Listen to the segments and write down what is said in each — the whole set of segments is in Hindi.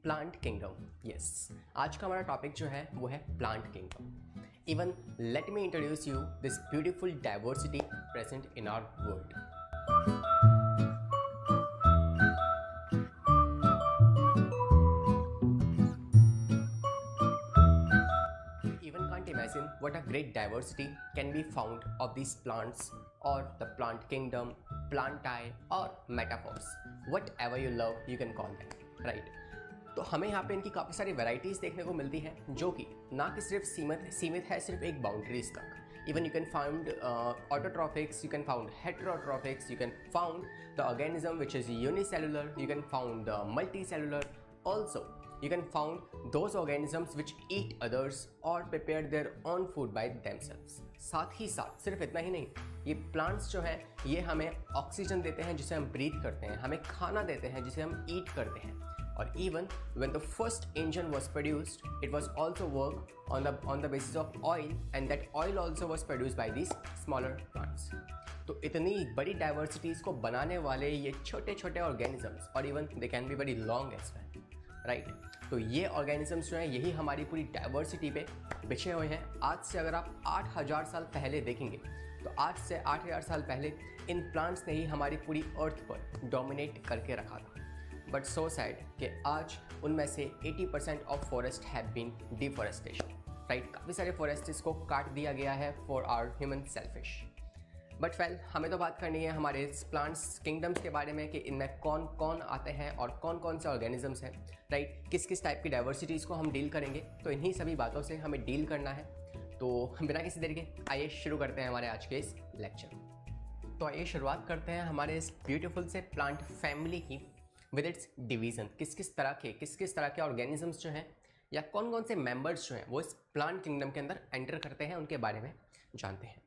Plant kingdom. यस, आज का हमारा टॉपिक जो है वो है plant kingdom. Even let me introduce you this beautiful diversity present in our world. Even can't imagine what a great diversity can be found of these plants or the plant kingdom, plantae or metaphors, whatever you love you can call them, right? तो हमें यहाँ पे इनकी काफ़ी सारी वैरायटीज़ देखने को मिलती हैं जो कि ना कि सिर्फ सीमित है सिर्फ एक बाउंड्रीज तक। Even you can find autotrophics, you can found heterotrophics, you can found the organism which is unicellular, you can found the multicellular. Also, you can found those organisms which eat others or prepare their own food by themselves. साथ ही साथ सिर्फ इतना ही नहीं, ये प्लांट्स जो हैं ये हमें ऑक्सीजन देते हैं जिसे हम ब्रीथ करते हैं, हमें खाना देते हैं जिसे हम ईट करते हैं। और even when the first engine was produced, it was also work on the basis of oil, and that oil also was produced by these smaller plants. तो इतनी बड़ी डाइवर्सिटीज़ को बनाने वाले ये छोटे छोटे ऑर्गेनिजम्स, और even they can be very long as well, right. तो ये ऑर्गेनिजम्स जो हैं यही हमारी पूरी डाइवर्सिटी पे बिछे हुए हैं। आज से अगर आप 8000 साल पहले देखेंगे तो आज से 8000 साल पहले इन प्लांट्स ने ही हमारी पूरी अर्थ पर डोमिनेट करके रखा था। बट सो सैड कि आज उनमें से 80% of forest have been deforestation, right. काफ़ी सारे फॉरेस्ट्स को काट दिया गया है for our human selfish. But well, हमें तो बात करनी है हमारे इस प्लांट्स किंगडम्स के बारे में कि इनमें कौन कौन आते हैं और कौन कौन से ऑर्गेनिजम्स हैं, राइट। किस किस टाइप की डाइवर्सिटीज़ को हम डील करेंगे, तो इन्हीं सभी बातों से हमें डील करना है। तो बिना किसी देरी के आइए शुरू करते हैं हमारे आज के इस लेक्चर। तो आइए शुरुआत करते हैं हमारे इस ब्यूटीफुल से प्लांट फैमिली की विद इट्स डिवीज़न। किस किस तरह के ऑर्गेनिजम्स जो हैं या कौन कौन से मेंबर्स जो हैं वो इस प्लांट किंगडम के अंदर एंटर करते हैं, उनके बारे में जानते हैं।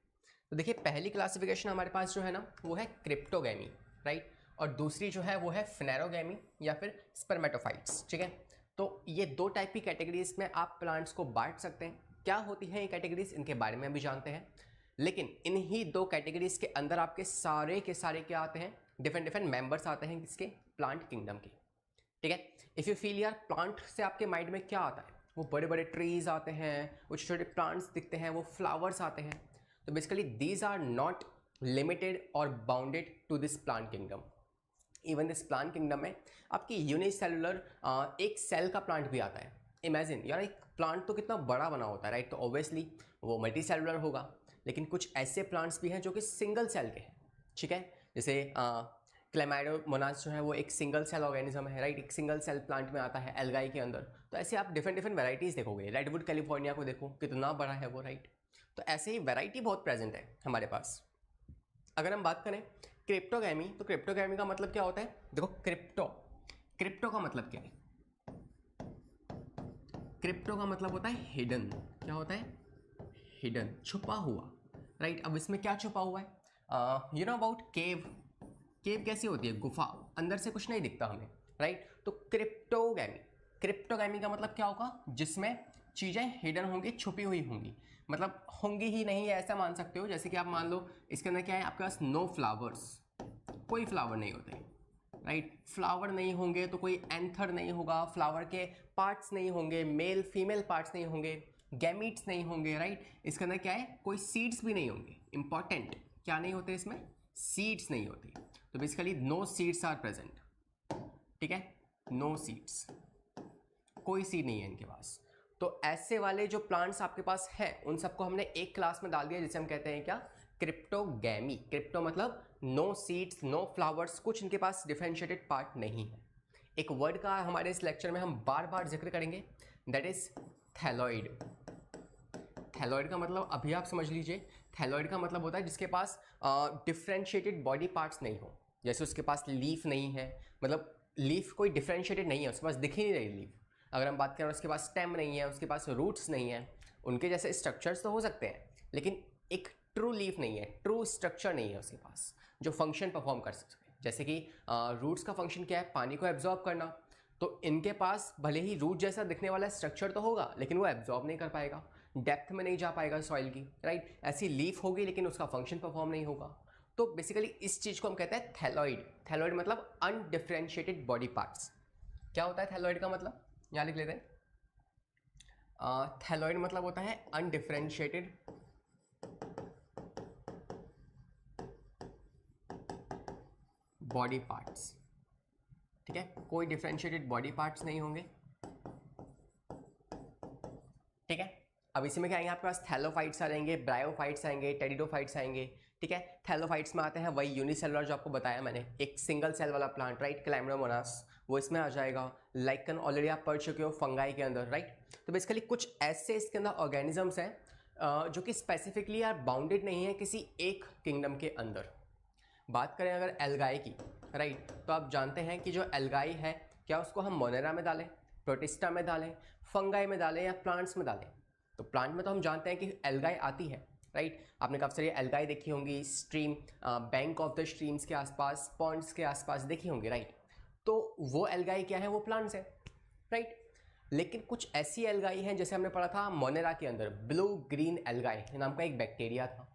तो देखिए, पहली क्लासिफिकेशन हमारे पास जो है ना वो है क्रिप्टोगैमी, राइट। और दूसरी जो है वो है फेनेरोगैमी या फिर स्पर्मेटोफाइट्स, ठीक है। तो ये दो टाइप की कैटेगरीज में आप प्लांट्स को बांट सकते हैं। क्या होती हैं ये कैटेगरीज, इनके बारे में भी जानते हैं। लेकिन इन्हीं दो कैटेगरीज के अंदर आपके सारे के सारे क्या आते हैं, डिफरेंट मेंबर्स आते हैं किसके, प्लांट किंगडम के, ठीक है। इफ़ यू फील यार प्लांट से आपके माइंड में क्या आता है, वो बड़े बड़े ट्रीज आते हैं, वो छोटे छोटे प्लांट्स दिखते हैं, वो फ्लावर्स आते हैं। तो basically these are not limited और bounded to this plant kingdom. Even this plant kingdom में आपकी यूनिसेलुलर एक सेल का प्लांट भी आता है। इमेजिन यार, एक प्लांट तो कितना बड़ा बना होता है, राइट। तो ऑब्वियसली वो मल्टी सेलुलर होगा। लेकिन कुछ ऐसे प्लांट्स भी हैं जो कि सिंगल सेल के हैं, ठीक है। जैसे क्लेमाइडोमोनास जो है वो एक सिंगल सेल ऑर्गेनिज्म है, राइट। एक सिंगल सेल प्लांट में आता है एल्गाई के अंदर। तो ऐसे आप डिफरेंट वैराइटीज़ देखोगे। रेडवुड कैलिफोर्निया को देखो कितना बड़ा है वो, राइट। तो ऐसे ही वैरायटी बहुत प्रेजेंट है हमारे पास। अगर हम बात करें क्रिप्टोगैमी, तो क्रिप्टोगैमी का मतलब क्या होता है, देखो क्रिप्टो का मतलब क्या है, क्रिप्टो का मतलब होता है हिडन। क्या होता है, हिडन, छुपा हुआ, राइट। अब इसमें क्या छुपा हुआ है, यू नो अबाउट केव कैसी होती है, गुफा, अंदर से कुछ नहीं दिखता हमें, राइट। तो क्रिप्टोगैमी का मतलब क्या होगा, जिसमें चीज़ें हिडन होंगी, छुपी हुई होंगी। मतलब होंगी ही नहीं है ऐसा मान सकते हो। जैसे कि आप मान लो इसके अंदर क्या है, आपके पास नो फ्लावर्स, कोई फ्लावर नहीं होते, राइट। फ्लावर नहीं होंगे तो कोई एंथर नहीं होगा, फ्लावर के पार्ट्स नहीं होंगे, मेल फीमेल पार्ट्स नहीं होंगे, गैमीट्स नहीं होंगे, राइट। इसके अंदर क्या है, कोई सीड्स भी नहीं होंगे। इंपॉर्टेंट, क्या नहीं होते इसमें, सीड्स नहीं होती। तो basically no seeds are present, ठीक है, नो सीड्स, कोई सीड नहीं है इनके पास। तो ऐसे वाले जो प्लांट्स आपके पास है उन सबको हमने एक क्लास में डाल दिया जिसे हम कहते हैं क्या, क्रिप्टोगैमी। क्रिप्टो मतलब नो सीड्स, नो फ्लावर्स, कुछ इनके पास डिफरेंशिएटेड पार्ट नहीं है। एक वर्ड का हमारे इस लेक्चर में हम बार बार जिक्र करेंगे, दैट इज थैलॉइड। थैलॉइड का मतलब अभी आप समझ लीजिए, थैलॉइड का मतलब होता है जिसके पास डिफरेंशिएटेड बॉडी पार्ट्स नहीं हो। जैसे उसके पास लीफ नहीं है, मतलब लीफ कोई डिफरेंशिएटेड नहीं है, उसके पास दिख ही नहीं रही लीफ। अगर हम बात करें उसके पास स्टेम नहीं है, उसके पास रूट्स नहीं है, उनके जैसे स्ट्रक्चर्स तो हो सकते हैं लेकिन एक ट्रू लीफ नहीं है, ट्रू स्ट्रक्चर नहीं है उसके पास जो फंक्शन परफॉर्म कर सकते हैं। जैसे कि रूट्स का फंक्शन क्या है, पानी को एब्जॉर्ब करना। तो इनके पास भले ही रूट जैसा दिखने वाला स्ट्रक्चर तो होगा लेकिन वो एब्जॉर्ब नहीं कर पाएगा, डेप्थ में नहीं जा पाएगा सॉइल की, राइट। ऐसी लीफ होगी लेकिन उसका फंक्शन परफॉर्म नहीं होगा। तो बेसिकली इस चीज़ को हम कहते हैं थैलॉइड। थैलॉइड मतलब अनडिफरेंशिएटेड बॉडी पार्ट्स, क्या होता है थैलोइड का मतलब, यहाँ लिख लेते हैं। थैलोइड मतलब होता है अनडिफरेंशिएटेड बॉडी पार्ट्स। ठीक है, कोई डिफरेंशिएटेड बॉडी पार्ट्स नहीं होंगे। ठीक है, अब इसी में क्या आएंगे आपके पास, थैलोफाइट्स आ जाएंगे, ब्रायोफाइट्स आएंगे, टेरिडोफाइट्स आएंगे। ठीक है, थैलोफाइट्स में आते हैं वही यूनिसेलुलर जो आपको बताया मैंने, एक सिंगल सेल वाला प्लांट, राइट, क्लैम्ब्रोमोनास, वो इसमें आ जाएगा। लाइकन ऑलरेडी आप पढ़ चुके हो फंगाई के अंदर, राइट। तो बेसिकली कुछ ऐसे इसके अंदर ऑर्गेनिजम्स हैं जो कि स्पेसिफिकली यार बाउंडेड नहीं है किसी एक किंगडम के अंदर। बात करें अगर एल्गाई की, राइट, तो आप जानते हैं कि जो एल्गाई है, क्या उसको हम मोनेरा में डालें, प्रोटिस्टा में डालें, फंगाई में डालें या प्लांट्स में डालें। तो प्लांट में तो हम जानते हैं कि एल्गाई आती है, राइट। आपने काफ़ी सारी एल्गाई देखी होंगी stream, bank of the streams के आसपास, पॉन्ड्स के आसपास देखी होंगी, राइट। तो वो एल्गाई क्या है, वो प्लांट्स है, राइट। लेकिन कुछ ऐसी एल्गाई हैं, जैसे हमने पढ़ा था मोनेरा के अंदर ब्लू ग्रीन एल्गाई नाम का एक बैक्टीरिया था,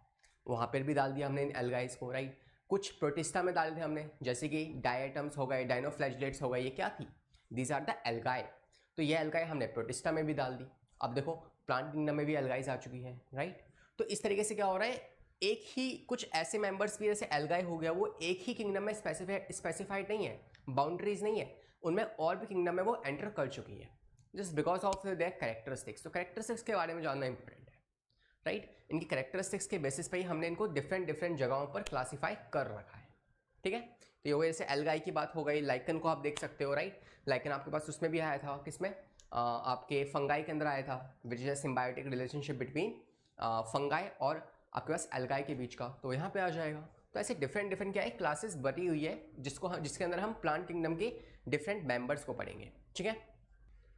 वहाँ पर भी डाल दिया हमने इन एल्गाइज को, राइट। कुछ प्रोटिस्टा में डाले थे हमने, जैसे कि डायटम्स हो गए, डायनोफ्लैजेलेट्स हो गए, ये क्या थी, दीज आर द एल्गाई। तो ये एल्गाई हमने प्रोटिस्टा में भी डाल दी। अब देखो प्लांट किंगडम में भी एल्गाइज आ चुकी है, राइट। तो इस तरीके से क्या हो रहा है, एक ही कुछ ऐसे मेंबर्स भी, जैसे एल्गाई हो गया, वो एक ही किंगडम में स्पेसिफाइड नहीं है, बाउंड्रीज नहीं है, उनमें और भी किंगडम में वो एंटर कर चुकी है, just because of their characteristics. तो कैरेक्टरिस्टिक्स के बारे में जानना इंपॉर्टेंट है, राइट। इनकी कैरेक्टरिस्टिक्स के बेसिस पे ही हमने इनको डिफरेंट जगहों पर क्लासीफाई कर रखा है। ठीक है, तो ये वजह से एल्गाई की बात हो गई। लाइकन को आप देख सकते हो, राइट, लाइकन आपके पास उसमें भी आया था, किसमें, आपके फंगाई के अंदर आया था, which is a symbiotic relationship between fungi और आपके पास एल्गाई के बीच का, तो यहाँ पे आ जाएगा। तो ऐसे डिफरेंट क्या है, क्लासेस बटी हुई है, जिसके अंदर हम प्लांट किंगडम के डिफरेंट मेंबर्स को पढ़ेंगे। ठीक है,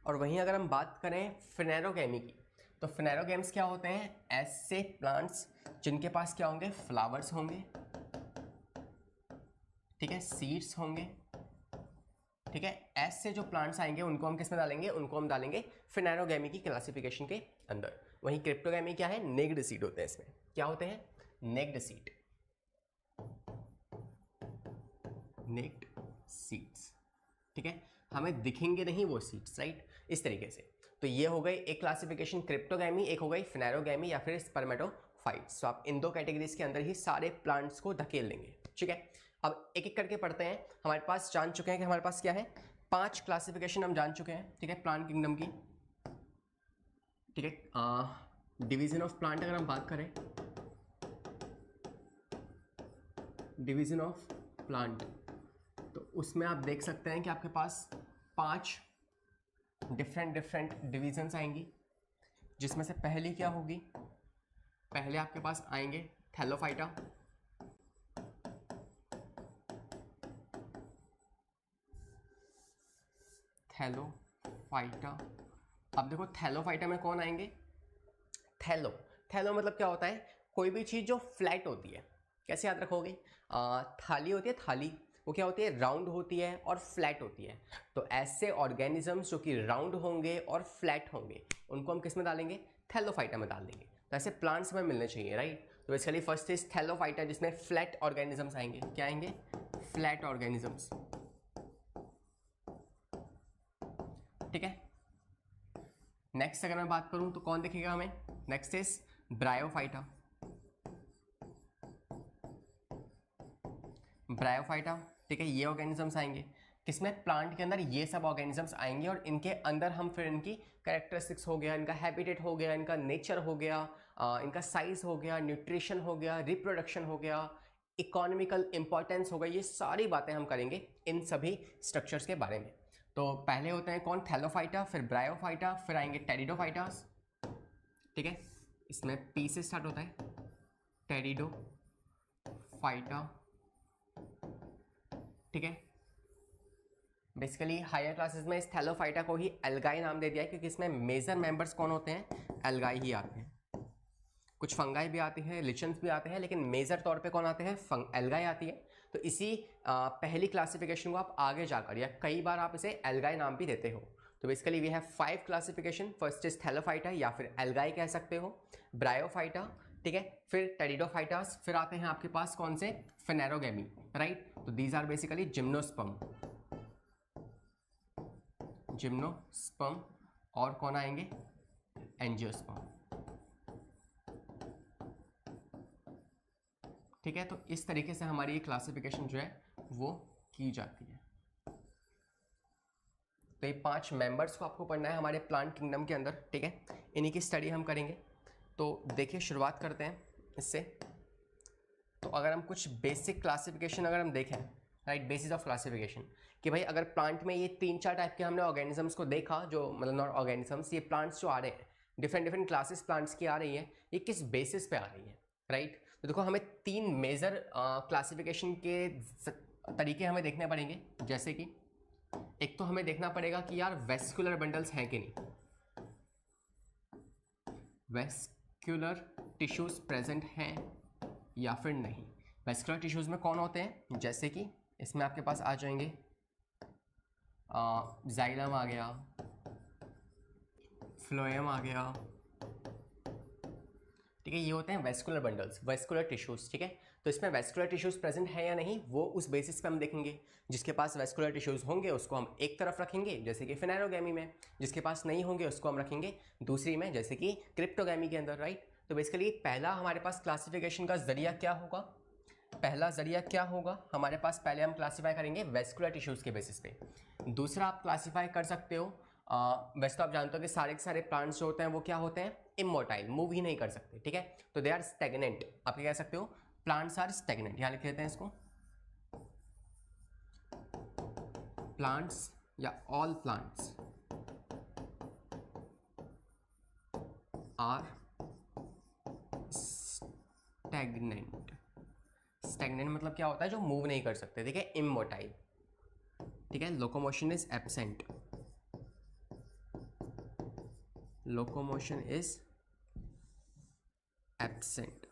और वहीं अगर हम बात करें फिनेरोगैमी की, तो फिनेरोगैम्स क्या होते हैं, ऐसे प्लांट्स जिनके पास क्या होंगे, फ्लावर्स होंगे, ठीक है, सीड्स होंगे। ठीक है, ऐसे जो प्लांट्स आएंगे उनको हम किस में डालेंगे, उनको हम डालेंगे फिनेरोगैमी की क्लासिफिकेशन के अंदर। वहीं क्रिप्टोगैमी क्या है, नेक्ड सीड होते हैं, इसमें क्या होते हैं, नेक्ड सीड, नेक्ड सीड्स। ठीक है, हमें दिखेंगे नहीं वो सीड्स, राइट, इस तरीके से। तो ये हो गई एक क्लासिफिकेशन क्रिप्टोगैमी, एक हो गई फिनेरोगैमी या फिर स्पर्मेटोफाइट्स। तो आप इन दो कैटेगरीज के अंदर ही सारे प्लांट्स को धकेल देंगे। ठीक है, अब एक एक करके पढ़ते हैं। हमारे पास जान चुके हैं कि हमारे पास क्या है, 5 क्लासिफिकेशन हम जान चुके हैं। ठीक है, प्लांट किंगडम की। ठीक है, डिवीजन ऑफ प्लांट अगर हम बात करें, डिवीजन ऑफ प्लांट, तो उसमें आप देख सकते हैं कि आपके पास 5 डिफरेंट डिविजन्स आएंगी, जिसमें से पहली क्या होगी, पहले आपके पास आएंगे थैलोफाइटा, थैलोफाइटा। अब देखो थैलोफाइटा में कौन आएंगे, थैलो मतलब क्या होता है, कोई भी चीज़ जो फ्लैट होती है। कैसे याद रखोगे, थाली होती है, थाली वो क्या होती है, राउंड होती है और फ्लैट होती है। तो ऐसे ऑर्गेनिजम्स जो कि राउंड होंगे और फ्लैट होंगे, उनको हम किस में डालेंगे, थैलोफाइटा में डाल देंगे। तो ऐसे प्लांट्स में मिलने चाहिए, राइट। तो बेसिकली फर्स्ट इज थैलोफाइटा, जिसमें फ्लैट ऑर्गेनिजम्स आएंगे। क्या आएंगे, फ्लैट ऑर्गेनिजम्स। ठीक है, नेक्स्ट अगर मैं बात करूं तो कौन दिखेगा हमें, नेक्स्ट इज ब्रायोफाइटा, ब्रायोफाइटा। ठीक है, ये ऑर्गेनिजम्स आएंगे, किसमें, प्लांट के अंदर ये सब ऑर्गेनिजम्स आएंगे, और इनके अंदर हम फिर इनकी कैरेक्टरिस्टिक्स हो गया, इनका हैबिटेट हो गया, इनका नेचर हो गया, इनका साइज हो गया, न्यूट्रिशन हो गया, रिप्रोडक्शन हो गया, इकोनॉमिकल इंपॉर्टेंस हो गई, ये सारी बातें हम करेंगे इन सभी स्ट्रक्चर्स के बारे में। तो पहले होते हैं कौन, थैलोफाइटा, फिर ब्रायोफाइटा, फिर आएंगे टेरिडोफाइटास। ठीक है, इसमें पी से स्टार्ट होता है, टेरिडोफाइटा। ठीक है, बेसिकली हायर क्लासेस में इस थैलोफाइटा को ही एल्गाई नाम दे दिया है, क्योंकि इसमें मेजर मेंबर्स कौन होते हैं, एल्गाई ही आते हैं। कुछ फंगाई भी आती है, लिचन्स भी आते हैं, लेकिन मेजर तौर पे कौन आते हैं, एल्गाई आती है। तो इसी पहली क्लासिफिकेशन को आप आगे जाकर, या कई बार आप इसे एल्गाई नाम भी देते हो। तो basically we have 5 classification, first is Thallophyta या फिर एल्गाई कह सकते हो, ब्रायोफाइटा, ठीक है, फिर टेरिडोफाइटास, फिर आते हैं आपके पास कौन से, फिनेरोगैमी, राइट। तो these are basically gymnosperm, gymnosperm और कौन आएंगे, एंजियोस्पर्म। ठीक है, तो इस तरीके से हमारी ये क्लासिफिकेशन जो है वो की जाती है। तो ये 5 मेंबर्स को आपको पढ़ना है हमारे प्लांट किंगडम के अंदर। ठीक है, इन्हीं की स्टडी हम करेंगे। तो देखिए शुरुआत करते हैं इससे। तो अगर हम कुछ बेसिक क्लासिफिकेशन अगर हम देखें, राइट, बेसिस ऑफ क्लासिफिकेशन, कि भाई अगर प्लांट में ये 3-4 टाइप के हमने ऑर्गेनिजम्स को देखा, जो मतलब नॉट ऑर्गेनिजम्स, ये प्लांट्स जो आ रहे हैं, डिफरेंट क्लासेस प्लांट्स की आ रही है, ये किस बेसिस पे आ रही है, राइट। तो देखो हमें 3 मेजर क्लासिफिकेशन के तरीके हमें देखने पड़ेंगे। जैसे कि एक तो हमें देखना पड़ेगा कि यार वेस्कुलर बंडल्स हैं कि नहीं, वेस्कुलर टिश्यूज प्रेजेंट हैं या फिर नहीं। वेस्कुलर टिश्यूज में कौन होते हैं, जैसे कि इसमें आपके पास आ जाएंगे जाइलम आ गया, फ्लोएम आ गया। ठीक है, ये होते हैं वेस्कुलर बंडल्स, वेस्कुलर टिश्यूज। ठीक है, तो इसमें वेस्कुलर टिश्यूज प्रेजेंट है या नहीं वो उस बेसिस पे हम देखेंगे। जिसके पास वेस्कुलर टिश्यूज होंगे उसको हम एक तरफ रखेंगे, जैसे कि फिनेरोगैमी में। जिसके पास नहीं होंगे उसको हम रखेंगे दूसरी में, जैसे कि क्रिप्टोगैमी के अंदर, राइट। तो बेसिकली पहला हमारे पास क्लासिफिकेशन का जरिया क्या होगा, पहला जरिया क्या होगा हमारे पास, पहले हम क्लासीफाई करेंगे वेस्कुलर टिश्यूज के बेसिस पे। दूसरा आप क्लासीफाई कर सकते हो, वैसे तो आप जानते हो कि सारे के सारे प्लांट्स जो होते हैं वो क्या होते हैं, इमोटाइल, मूव ही नहीं कर सकते। ठीक है, तो दे आर स्टेगनेंट, आप कह सकते हो प्लांट्स आर स्टेगनेंट। यहां लिख लेते हैं इसको, प्लांट्स या all plants are stagnant. Stagnant मतलब क्या होता है, जो मूव नहीं कर सकते। ठीक है, इमोटाइल। ठीक है, locomotion is absent, locomotion is absent.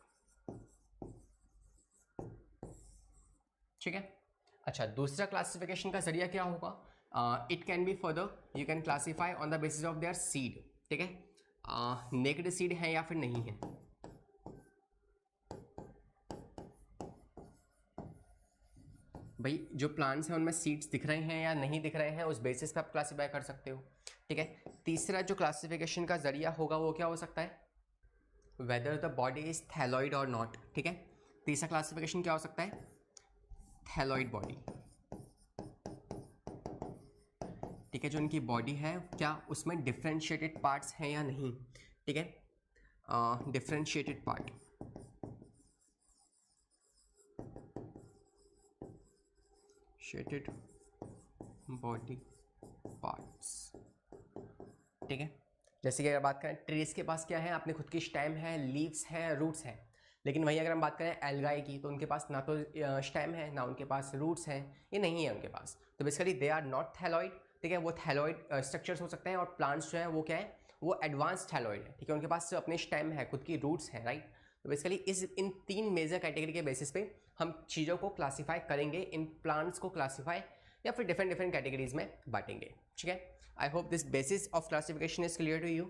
ठीक है, अच्छा, दूसरा क्लासिफिकेशन का जरिया क्या होगा, it can be further, you can classify on the basis of their seed. ठीक है, नेकेड सीड है या फिर नहीं है। भाई जो प्लांट्स हैं उनमें सीड्स दिख रहे हैं या नहीं दिख रहे हैं, उस बेसिस पे आप क्लासीफाई कर सकते हो। ठीक है, तीसरा जो क्लासिफिकेशन का जरिया होगा वो क्या हो सकता है, whether the body is thalloid और नॉट। ठीक है, तीसरा क्लासिफिकेशन क्या हो सकता है, थैलॉइड बॉडी। ठीक है, जो इनकी बॉडी है क्या उसमें डिफरेंशिएटेड पार्ट्स हैं या नहीं। ठीक है, डिफरेंशिएटेड पार्ट, शेटेड बॉडी पार्ट्स। ठीक है, जैसे कि अगर बात करें ट्रीज के पास क्या है, अपने खुद की स्टेम है, लीव्स है, रूट्स है। लेकिन वहीं अगर हम बात करें एल्गाई की, तो उनके पास ना तो स्टेम है ना उनके पास रूट्स हैं, ये नहीं है उनके पास। तो basically they are not thalloid. ठीक है, वो थैलॉइड स्ट्रक्चर्स हो सकते हैं, और प्लांट्स जो है वो क्या है, वो एडवांस थैलॉइड है। ठीक है, उनके पास अपने स्टेम है, खुद की रूट्स हैं, राइट। तो बेसिकली इन 3 मेजर कैटेगरी के बेसिस पे हम चीज़ों को क्लासीफाई करेंगे, इन प्लांट्स को क्लासीफाई या फिर डिफरेंट कैटेगरीज में बांटेंगे। ठीक है, I hope this basis of classification is clear to you.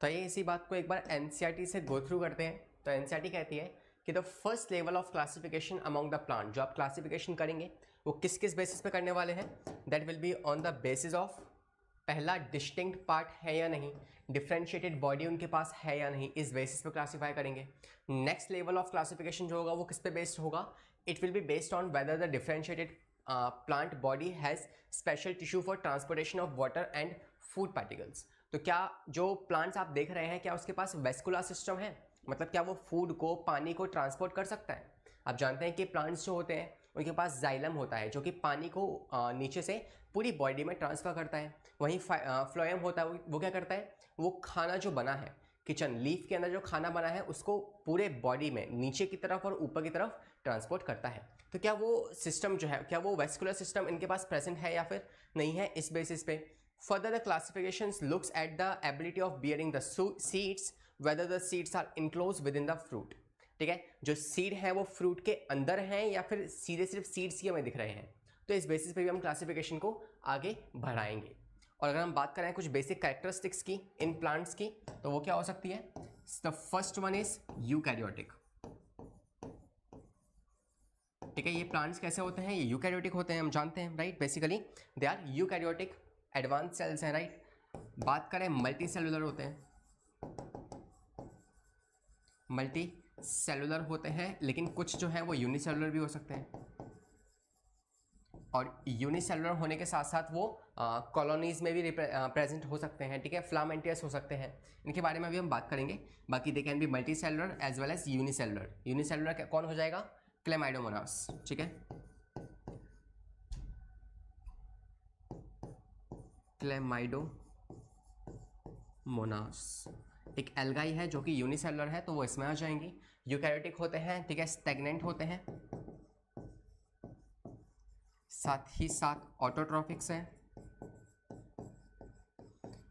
तो ये इसी बात को एक बार एनसीईआरटी से गो थ्रू करते हैं। तो एनसीईआरटी कहती है कि the first level of classification among the plant, जो आप क्लासिफिकेशन करेंगे वो किस किस बेसिस पे करने वाले हैं, that will be on the basis of, पहला डिस्टिंक्ट पार्ट है या नहीं, डिफरेंशिएटेड बॉडी उनके पास है या नहीं, इस बेसिस पे क्लासीफाई करेंगे। नेक्स्ट लेवल ऑफ क्लासिफिकेशन जो होगा वो किस पे बेस्ड होगा, it will be based on whether the differentiated plant body has special tissue for transportation of water and food particles. तो क्या जो प्लांट्स आप देख रहे हैं क्या उसके पास वेस्कुलर सिस्टम है, मतलब क्या वो फूड को, पानी को ट्रांसपोर्ट कर सकता है। आप जानते हैं कि प्लांट्स जो होते हैं उनके पास जाइलम होता है जो कि पानी को नीचे से पूरी बॉडी में ट्रांसफ़र करता है। वहीं फ्लोएम होता है, वो क्या करता है, वो खाना जो बना है, किचन लीफ के अंदर जो खाना बना है उसको पूरे बॉडी में नीचे की तरफ और ऊपर की तरफ ट्रांसपोर्ट करता है। तो क्या वो सिस्टम जो है, क्या वो वेस्कुलर सिस्टम इनके पास प्रेजेंट है या फिर नहीं है, इस बेसिस पे further the classifications looks at the ability of bearing the seeds, whether the seeds are enclose within the fruit. ठीक है, जो सीड है वो फ्रूट के अंदर हैं या फिर सीधे सिर्फ सीड्स ही हमें दिख रहे हैं। तो इस बेसिस पे भी हम क्लासिफिकेशन को आगे बढ़ाएंगे। और अगर हम बात करें कुछ बेसिक कैरेक्टरिस्टिक्स की इन प्लांट्स की, तो वो क्या हो सकती है, the first one is eukaryotic. ठीक है, ये प्लांट्स कैसे होते हैं, ये यूकैरियोटिक होते हैं, हम जानते हैं, right. Basically they are eukaryotic advance cells हैं, राइट। बात करें मल्टी सेलुलर होते हैं, मल्टी सेलुलर होते हैं, लेकिन कुछ जो है वो यूनिसेलुलर भी हो सकते हैं, और यूनिसेलुलर होने के साथ साथ वो कॉलोनीज में भी प्रेजेंट हो सकते हैं, ठीक है, फिलामेंटियस हो सकते हैं। इनके बारे में भी हम बात करेंगे। बाकी they can be multicellular as well as unicellular. Unicellular कौन हो जाएगा? क्लेमाइडोमोनास, ठीक है, क्लेमाइडोमोनास। एक एल्गाई है जो कि यूनिसेलुलर है, तो वो इसमें आ जाएंगी। यूकैरियोटिक होते हैं, ठीक है, स्टैग्नेंट होते हैं, साथ ही साथ ऑटोट्रॉफिक्स हैं।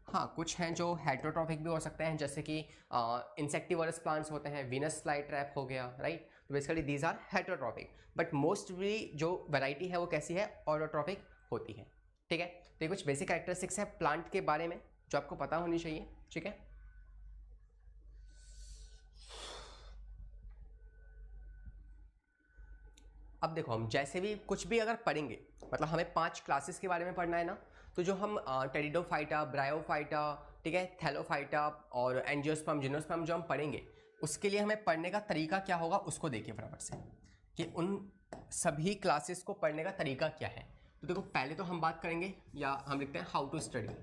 हाँ, कुछ हैं जो हेटरोट्रॉफिक भी हो सकते हैं, जैसे कि इंसेक्टिवरस प्लांट्स होते हैं, वीनस फ्लाई ट्रैप हो गया, राइट। तो basically these are heterotrophic, but mostly जो वैरायटी है वो कैसी है? ऑटोट्रॉफिक होती है, ठीक है। तो ये कुछ बेसिक कैरेक्टरिस्टिक्स है प्लांट के बारे में जो आपको पता होनी चाहिए, ठीक है। अब देखो, हम जैसे भी कुछ भी अगर पढ़ेंगे, मतलब हमें 5 क्लासेस के बारे में पढ़ना है ना, तो जो हम टेरिडोफाइटा, ब्रायोफाइटा, ठीक है, थैलोफाइटा और एंजियोस्पर्म, जिम्नोस्पर्म जो हम पढ़ेंगे, उसके लिए हमें पढ़ने का तरीका क्या होगा उसको देखिए फटाफट से, कि उन सभी क्लासेस को पढ़ने का तरीका क्या है। तो देखो, पहले तो हम बात करेंगे, या हम लिखते हैं how to study,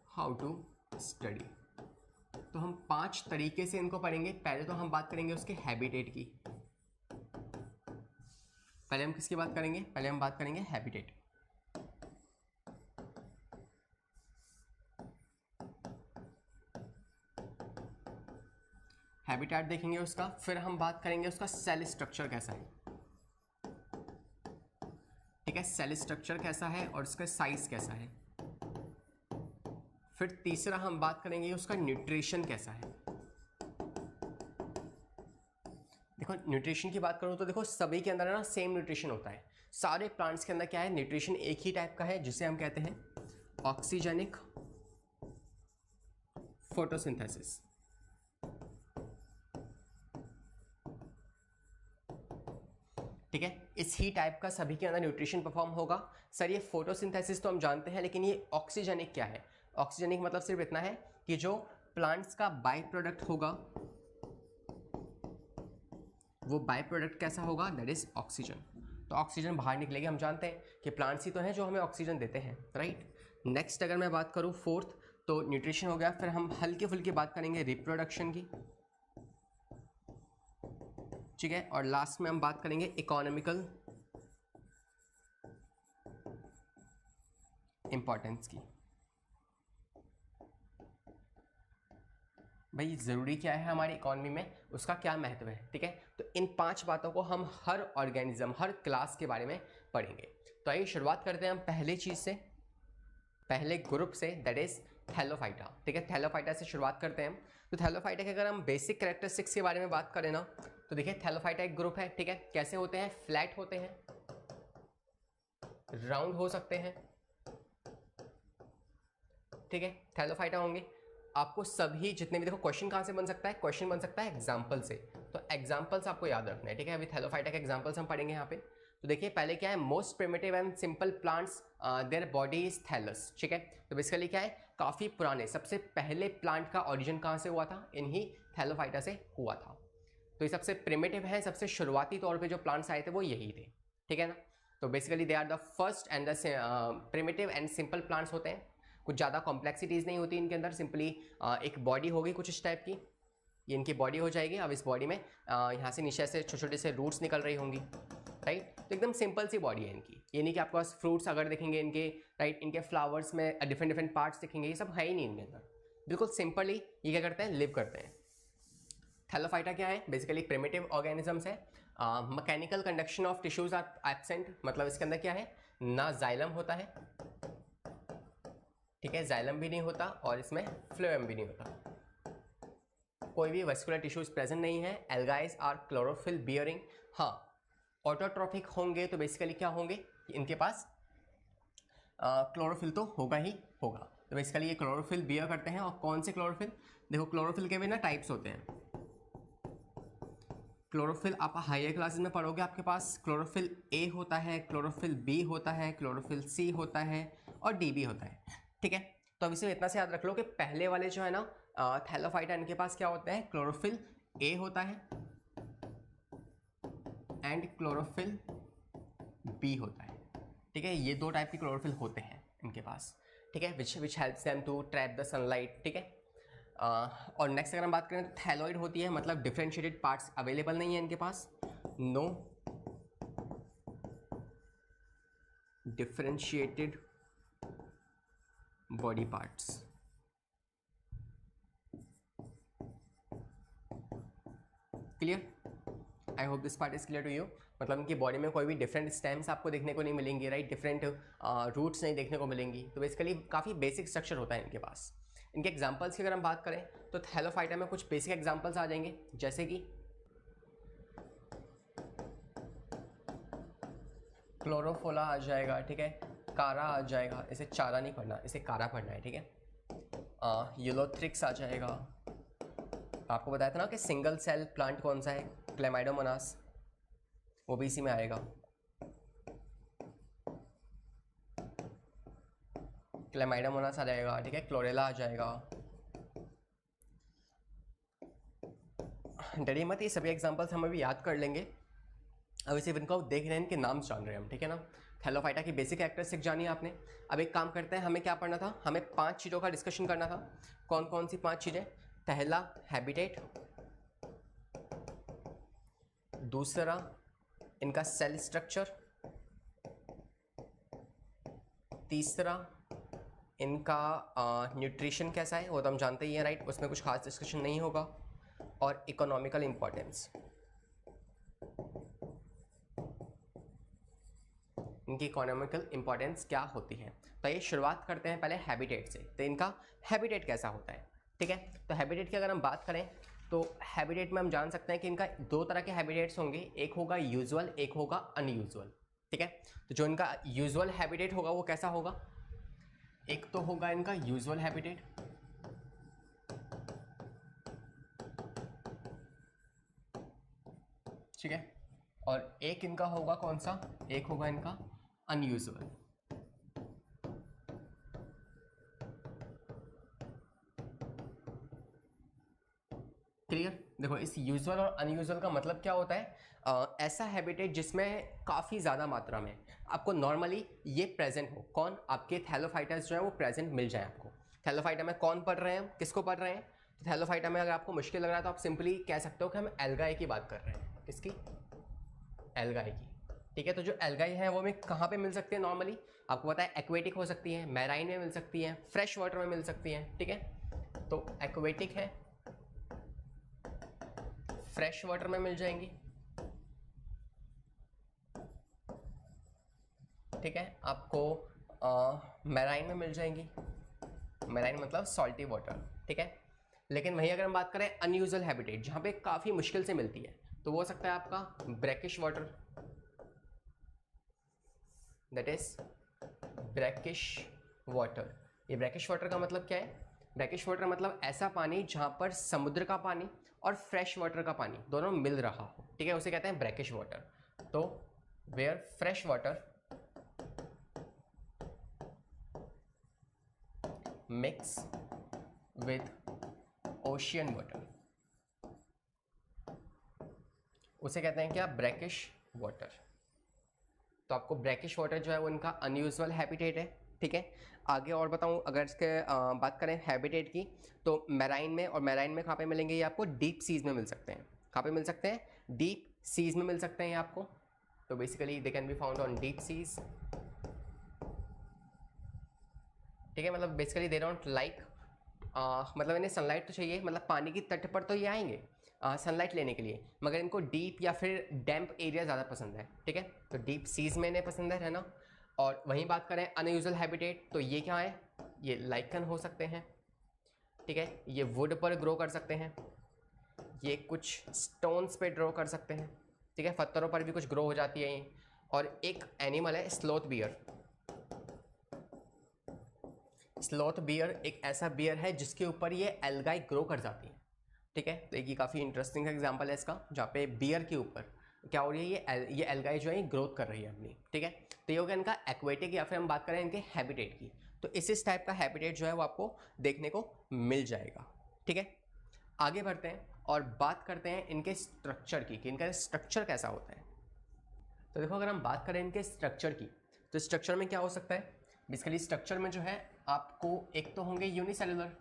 how to study. तो हम 5 तरीके से इनको पढ़ेंगे। पहले तो हम बात करेंगे उसके हैबिटेट की। पहले हम किसकी बात करेंगे? पहले हम बात करेंगे हैबिटेट। हैबिटेट देखेंगे उसका, फिर हम बात करेंगे उसका सेल स्ट्रक्चर कैसा है, ठीक है, सेल स्ट्रक्चर कैसा है और उसका साइज कैसा है। फिर तीसरा हम बात करेंगे उसका न्यूट्रिशन कैसा है। देखो, न्यूट्रिशन की बात करूँ तो देखो, सभी के अंदर ना सेम न्यूट्रिशन होता है। सारे प्लांट्स के अंदर क्या है? न्यूट्रिशन एक ही टाइप का है, जिसे हम कहते हैं ऑक्सीजनिक फोटोसिंथेसिस। ठीक है, इस ही टाइप का सभी के अंदर न्यूट्रिशन परफॉर्म होगा। सर, ये फोटोसिंथेसिस तो हम जानते हैं, लेकिन ये ऑक्सीजनिक क्या है? ऑक्सीजनिक मतलब सिर्फ इतना है कि जो प्लांट्स का बाई प्रोडक्ट होगा, वो बाई प्रोडक्ट कैसा होगा? That is oxygen. तो ऑक्सीजन बाहर निकलेगी। हम जानते हैं कि प्लांट्स ही तो हैं जो हमें ऑक्सीजन देते हैं, राइट। नेक्स्ट अगर मैं बात करूँ फोर्थ, तो न्यूट्रिशन हो गया। फिर हम हल्की फुल्की बात करेंगे रिप्रोडक्शन की, ठीक है, और लास्ट में हम बात करेंगे इकोनॉमिकल इंपॉर्टेंस की। भाई, ज़रूरी क्या है हमारी इकोनॉमी में, उसका क्या महत्व है, ठीक है। तो इन 5 बातों को हम हर ऑर्गेनिज्म, हर क्लास के बारे में पढ़ेंगे। तो आइए शुरुआत करते हैं हम पहले चीज़ से, पहले ग्रुप से, दैट इज थैलोफाइटा, ठीक है। थैलोफाइटा से शुरुआत करते हैं हम। तो थैलोफाइटा के अगर हम बेसिक कैरेक्टरिस्टिक्स के बारे में बात करें ना, तो देखिए, थैलोफाइटा एक ग्रुप है, ठीक है। कैसे होते हैं? फ्लैट होते हैं, राउंड हो सकते हैं, ठीक है, थैलोफाइटा होंगे। आपको सभी जितने भी, देखो क्वेश्चन कहाँ से बन सकता है? क्वेश्चन बन सकता है एग्जाम्पल से। तो एग्जाम्पल्स आपको याद रखना है, ठीक है। अभी थैलोफाइटा के एग्जाम्पल्स हम पढ़ेंगे यहाँ पे। तो देखिए, पहले क्या है? Most primitive and simple plants, their body is thallus, ठीक है। तो बेसिकली क्या है? काफ़ी पुराने, सबसे पहले प्लांट का ऑरिजिन कहाँ से हुआ था? इन्हीं थैलोफाइटा से हुआ था। तो ये सबसे प्रिमिटिव है, सबसे शुरुआती तौर पे जो प्लांट्स आए थे वो यही थे, ठीक है ना। तो basically they are the first and the primitive and simple plants होते हैं। कुछ ज़्यादा कॉम्प्लेक्सिटीज़ नहीं होती इनके अंदर, सिंपली एक बॉडी होगी कुछ इस टाइप की, ये इनकी बॉडी हो जाएगी। अब इस बॉडी में यहाँ से नीचे से छोटे छोटे से रूट्स निकल रही होंगी, राइट। तो एकदम सिंपल सी बॉडी है इनकी। ये नहीं कि आपके पास फ्रूट्स अगर दिखेंगे इनके, राइट, इनके फ्लावर्स में डिफरेंट डिफरेंट पार्ट्स दिखेंगे, ये सब है ही नहीं इनके अंदर। बिल्कुल सिंपली ये क्या करते हैं? लिव करते हैं। थैलोफाइटा क्या है? बेसिकली प्रिमिटिव ऑर्गेनिजम्स है। Mechanical conduction of tissues are absent, मतलब इसके अंदर क्या है? ना जाइलम होता है, ठीक है, जाइलम भी नहीं होता, और इसमें फ्लोएम भी नहीं होता। कोई भी वेस्कुलर टिश्यूज प्रेजेंट नहीं है। एल्गाइज आर क्लोरोफिल बियरिंग। हाँ, ऑटोट्रॉफिक होंगे तो बेसिकली क्या होंगे? इनके पास क्लोरोफिल तो होगा ही होगा। तो बेसिकली ये क्लोरोफिल बियर करते हैं। और कौन से क्लोरोफिल? देखो, क्लोरोफिल के भी ना टाइप्स होते हैं। क्लोरोफिल आप हायर क्लासेस में पढ़ोगे, आपके पास क्लोरोफिल ए होता है, क्लोरोफिल बी होता है, क्लोरोफिल सी होता है और डी भी होता है, ठीक है। तो अब इसमें इतना से याद रख लो कि पहले वाले जो है ना थैलोफाइटा, इनके पास क्या होते हैं, क्लोरोफिल ए होता है एंड क्लोरोफिल बी होता है, ठीक है। ये दो टाइप के क्लोरोफिल होते हैं इनके पास, ठीक है, which helps them to trap the sunlight, ठीक है। और नेक्स्ट अगर हम बात करें तो थैलोइड होती है, मतलब डिफरेंशिएटेड पार्ट्स अवेलेबल नहीं है इनके पास, no differentiated body parts. Clear? I hope this part is clear to you. मतलब इनकी बॉडी में कोई भी डिफरेंट स्टेम्स आपको देखने को नहीं मिलेंगी, राइट, डिफरेंट रूट्स नहीं देखने को मिलेंगी। तो बेसिकली काफ़ी बेसिक स्ट्रक्चर होता है इनके पास। इनके एग्जांपल्स की अगर हम बात करें तो थैलोफाइटा में कुछ बेसिक एग्जांपल्स आ जाएंगे, जैसे कि क्लोरोफोला आ जाएगा, ठीक है, कारा आ जाएगा, इसे चारा नहीं पढ़ना, इसे कारा पढ़ना है, ठीक है। यूलोथ्रिक्स आ जाएगा। आपको बताया था ना कि सिंगल सेल प्लांट कौन सा है, क्लेमाइडोमोनास, वो भी इसी में आएगा। क्लेमाइडोमोनास आ जाएगा, ठीक है, क्लोरेला आ जाएगा। डरिए मत, ये सभी एग्जांपल्स हम अभी याद कर लेंगे। अब इसे इनको देख रहे हैं, इनके नाम जान रहे हैं हम, ठीक है ना। थैलोफाइटा की बेसिक कैरेक्टरिस्टिक जानी आपने। अब एक काम करते हैं, हमें क्या पढ़ना था, हमें 5 चीज़ों का डिस्कशन करना था। कौन कौन सी 5 चीज़ें? पहला हैबिटेट, दूसरा इनका सेल स्ट्रक्चर, तीसरा इनका न्यूट्रिशन कैसा है, वो तो हम जानते ही हैं, राइट, उसमें कुछ खास डिस्कशन नहीं होगा। और इकोनॉमिकल इंपॉर्टेंस, इनकी इकोनॉमिकल इंपॉर्टेंस क्या होती है। तो ये शुरुआत करते हैं पहले हैबिटेट से। तो इनका हैबिटेट कैसा होता है, ठीक है। तो हैबिटेट की अगर हम बात करें तो हैबिटेट में हम जान सकते हैं कि इनका 2 तरह के हैबिटेट्स होंगे, एक होगा यूजुअल, एक होगा अनयूजुअल, ठीक है। तो जो इनका यूजुअल हैबिटेट होगा वो कैसा होगा, एक तो होगा इनका यूजुअल हैबिटेट, ठीक है, और एक इनका होगा कौन सा, एक होगा इनका अनयूजुअल। क्लियर? देखो, इस यूजुअल और अनयूजुअल का मतलब क्या होता है, ऐसा हैबिटेट जिसमें काफ़ी ज़्यादा मात्रा में आपको नॉर्मली ये प्रेजेंट हो। कौन? आपके थैलोफाइटास जो है वो प्रेजेंट मिल जाए आपको। थैलोफाइटा में कौन पढ़ रहे हैं, किसको पढ़ रहे हैं? तो थैलोफाइटा में अगर आपको मुश्किल लग रहा है तो आप सिंपली कह सकते हो कि हम एल्गाई की बात कर रहे हैं। किसकी? एल्गाई की, ठीक है। तो जो एल्गाई है वो हमें कहाँ पे मिल सकती है नॉर्मली? आपको पता है एक्वेटिक हो सकती है, मैराइन में मिल सकती है, फ्रेश वाटर में मिल सकती है, ठीक है। तो एक्वेटिक है, फ्रेश वाटर में मिल जाएंगी, ठीक है। आपको मैराइन में मिल जाएंगी, मैराइन मतलब सॉल्टी वाटर, ठीक है। लेकिन वहीं अगर हम बात करें अनयूजुअल हैबिटेट जहाँ पे काफ़ी मुश्किल से मिलती है, तो वो हो सकता है आपका brackish water, that is brackish water. ये ब्रैकिश वाटर का मतलब क्या है? ब्रैकिश वाटर मतलब ऐसा पानी जहाँ पर समुद्र का पानी और फ्रेश वाटर का पानी दोनों मिल रहा हो, ठीक है, उसे कहते हैं ब्रैकिश वाटर। तो where fresh water mix with ocean water, उसे कहते हैं क्या? Brackish water. तो आपको ब्रैकिश वाटर जो है वो इनका अनयूजुअल हैबिटेट है, ठीक है। आगे और बताऊं, अगर इसके बात करें हैबिटेट की, तो मैराइन में, और मैराइन में कहाँ पे मिलेंगे ये आपको? डीप सीज में मिल सकते हैं। कहाँ पे मिल सकते हैं? डीप सीज में मिल सकते हैं ये आपको। तो basically they can be found on deep seas, ठीक है। मतलब बेसिकली दे डोंट लाइक, मतलब इन्हें सनलाइट तो चाहिए, मतलब पानी की तट पर तो ये आएंगे सनलाइट लेने के लिए, मगर इनको डीप या फिर डैम्प एरिया ज़्यादा पसंद है, ठीक है। तो डीप सीज में इन्हें पसंद है रहना। और वहीं बात करें अनयूजुअल हैबिटेट, तो ये क्या है? ये लाइकन हो सकते हैं, ठीक है, ये वुड पर ग्रो कर सकते हैं, ये कुछ स्टोन्स पे ग्रो कर सकते हैं, ठीक है, पत्थरों पर भी कुछ ग्रो हो जाती है ये। और एक एनिमल है स्लोथ बियर। स्लोथ बियर एक ऐसा बियर है जिसके ऊपर ये एल्गाई ग्रो कर जाती है। ठीक है। तो एक ये काफ़ी इंटरेस्टिंग एग्जांपल है इसका, जहाँ पे बियर के ऊपर क्या हो रही है, ये एल्गाई जो है ग्रोथ कर रही है अपनी। ठीक है, तो ये हो गया इनका एक्वेटिक, या फिर हम बात करें इनके हैबिटेट की, तो इस टाइप का हैबिटेट जो है वो आपको देखने को मिल जाएगा। ठीक है, आगे बढ़ते हैं और बात करते हैं इनके स्ट्रक्चर की, कि इनका स्ट्रक्चर कैसा होता है। तो देखो, अगर हम बात करें इनके स्ट्रक्चर की, तो स्ट्रक्चर में क्या हो सकता है, बेसिकली स्ट्रक्चर में जो है आपको एक तो होंगे यूनिसेलुलर।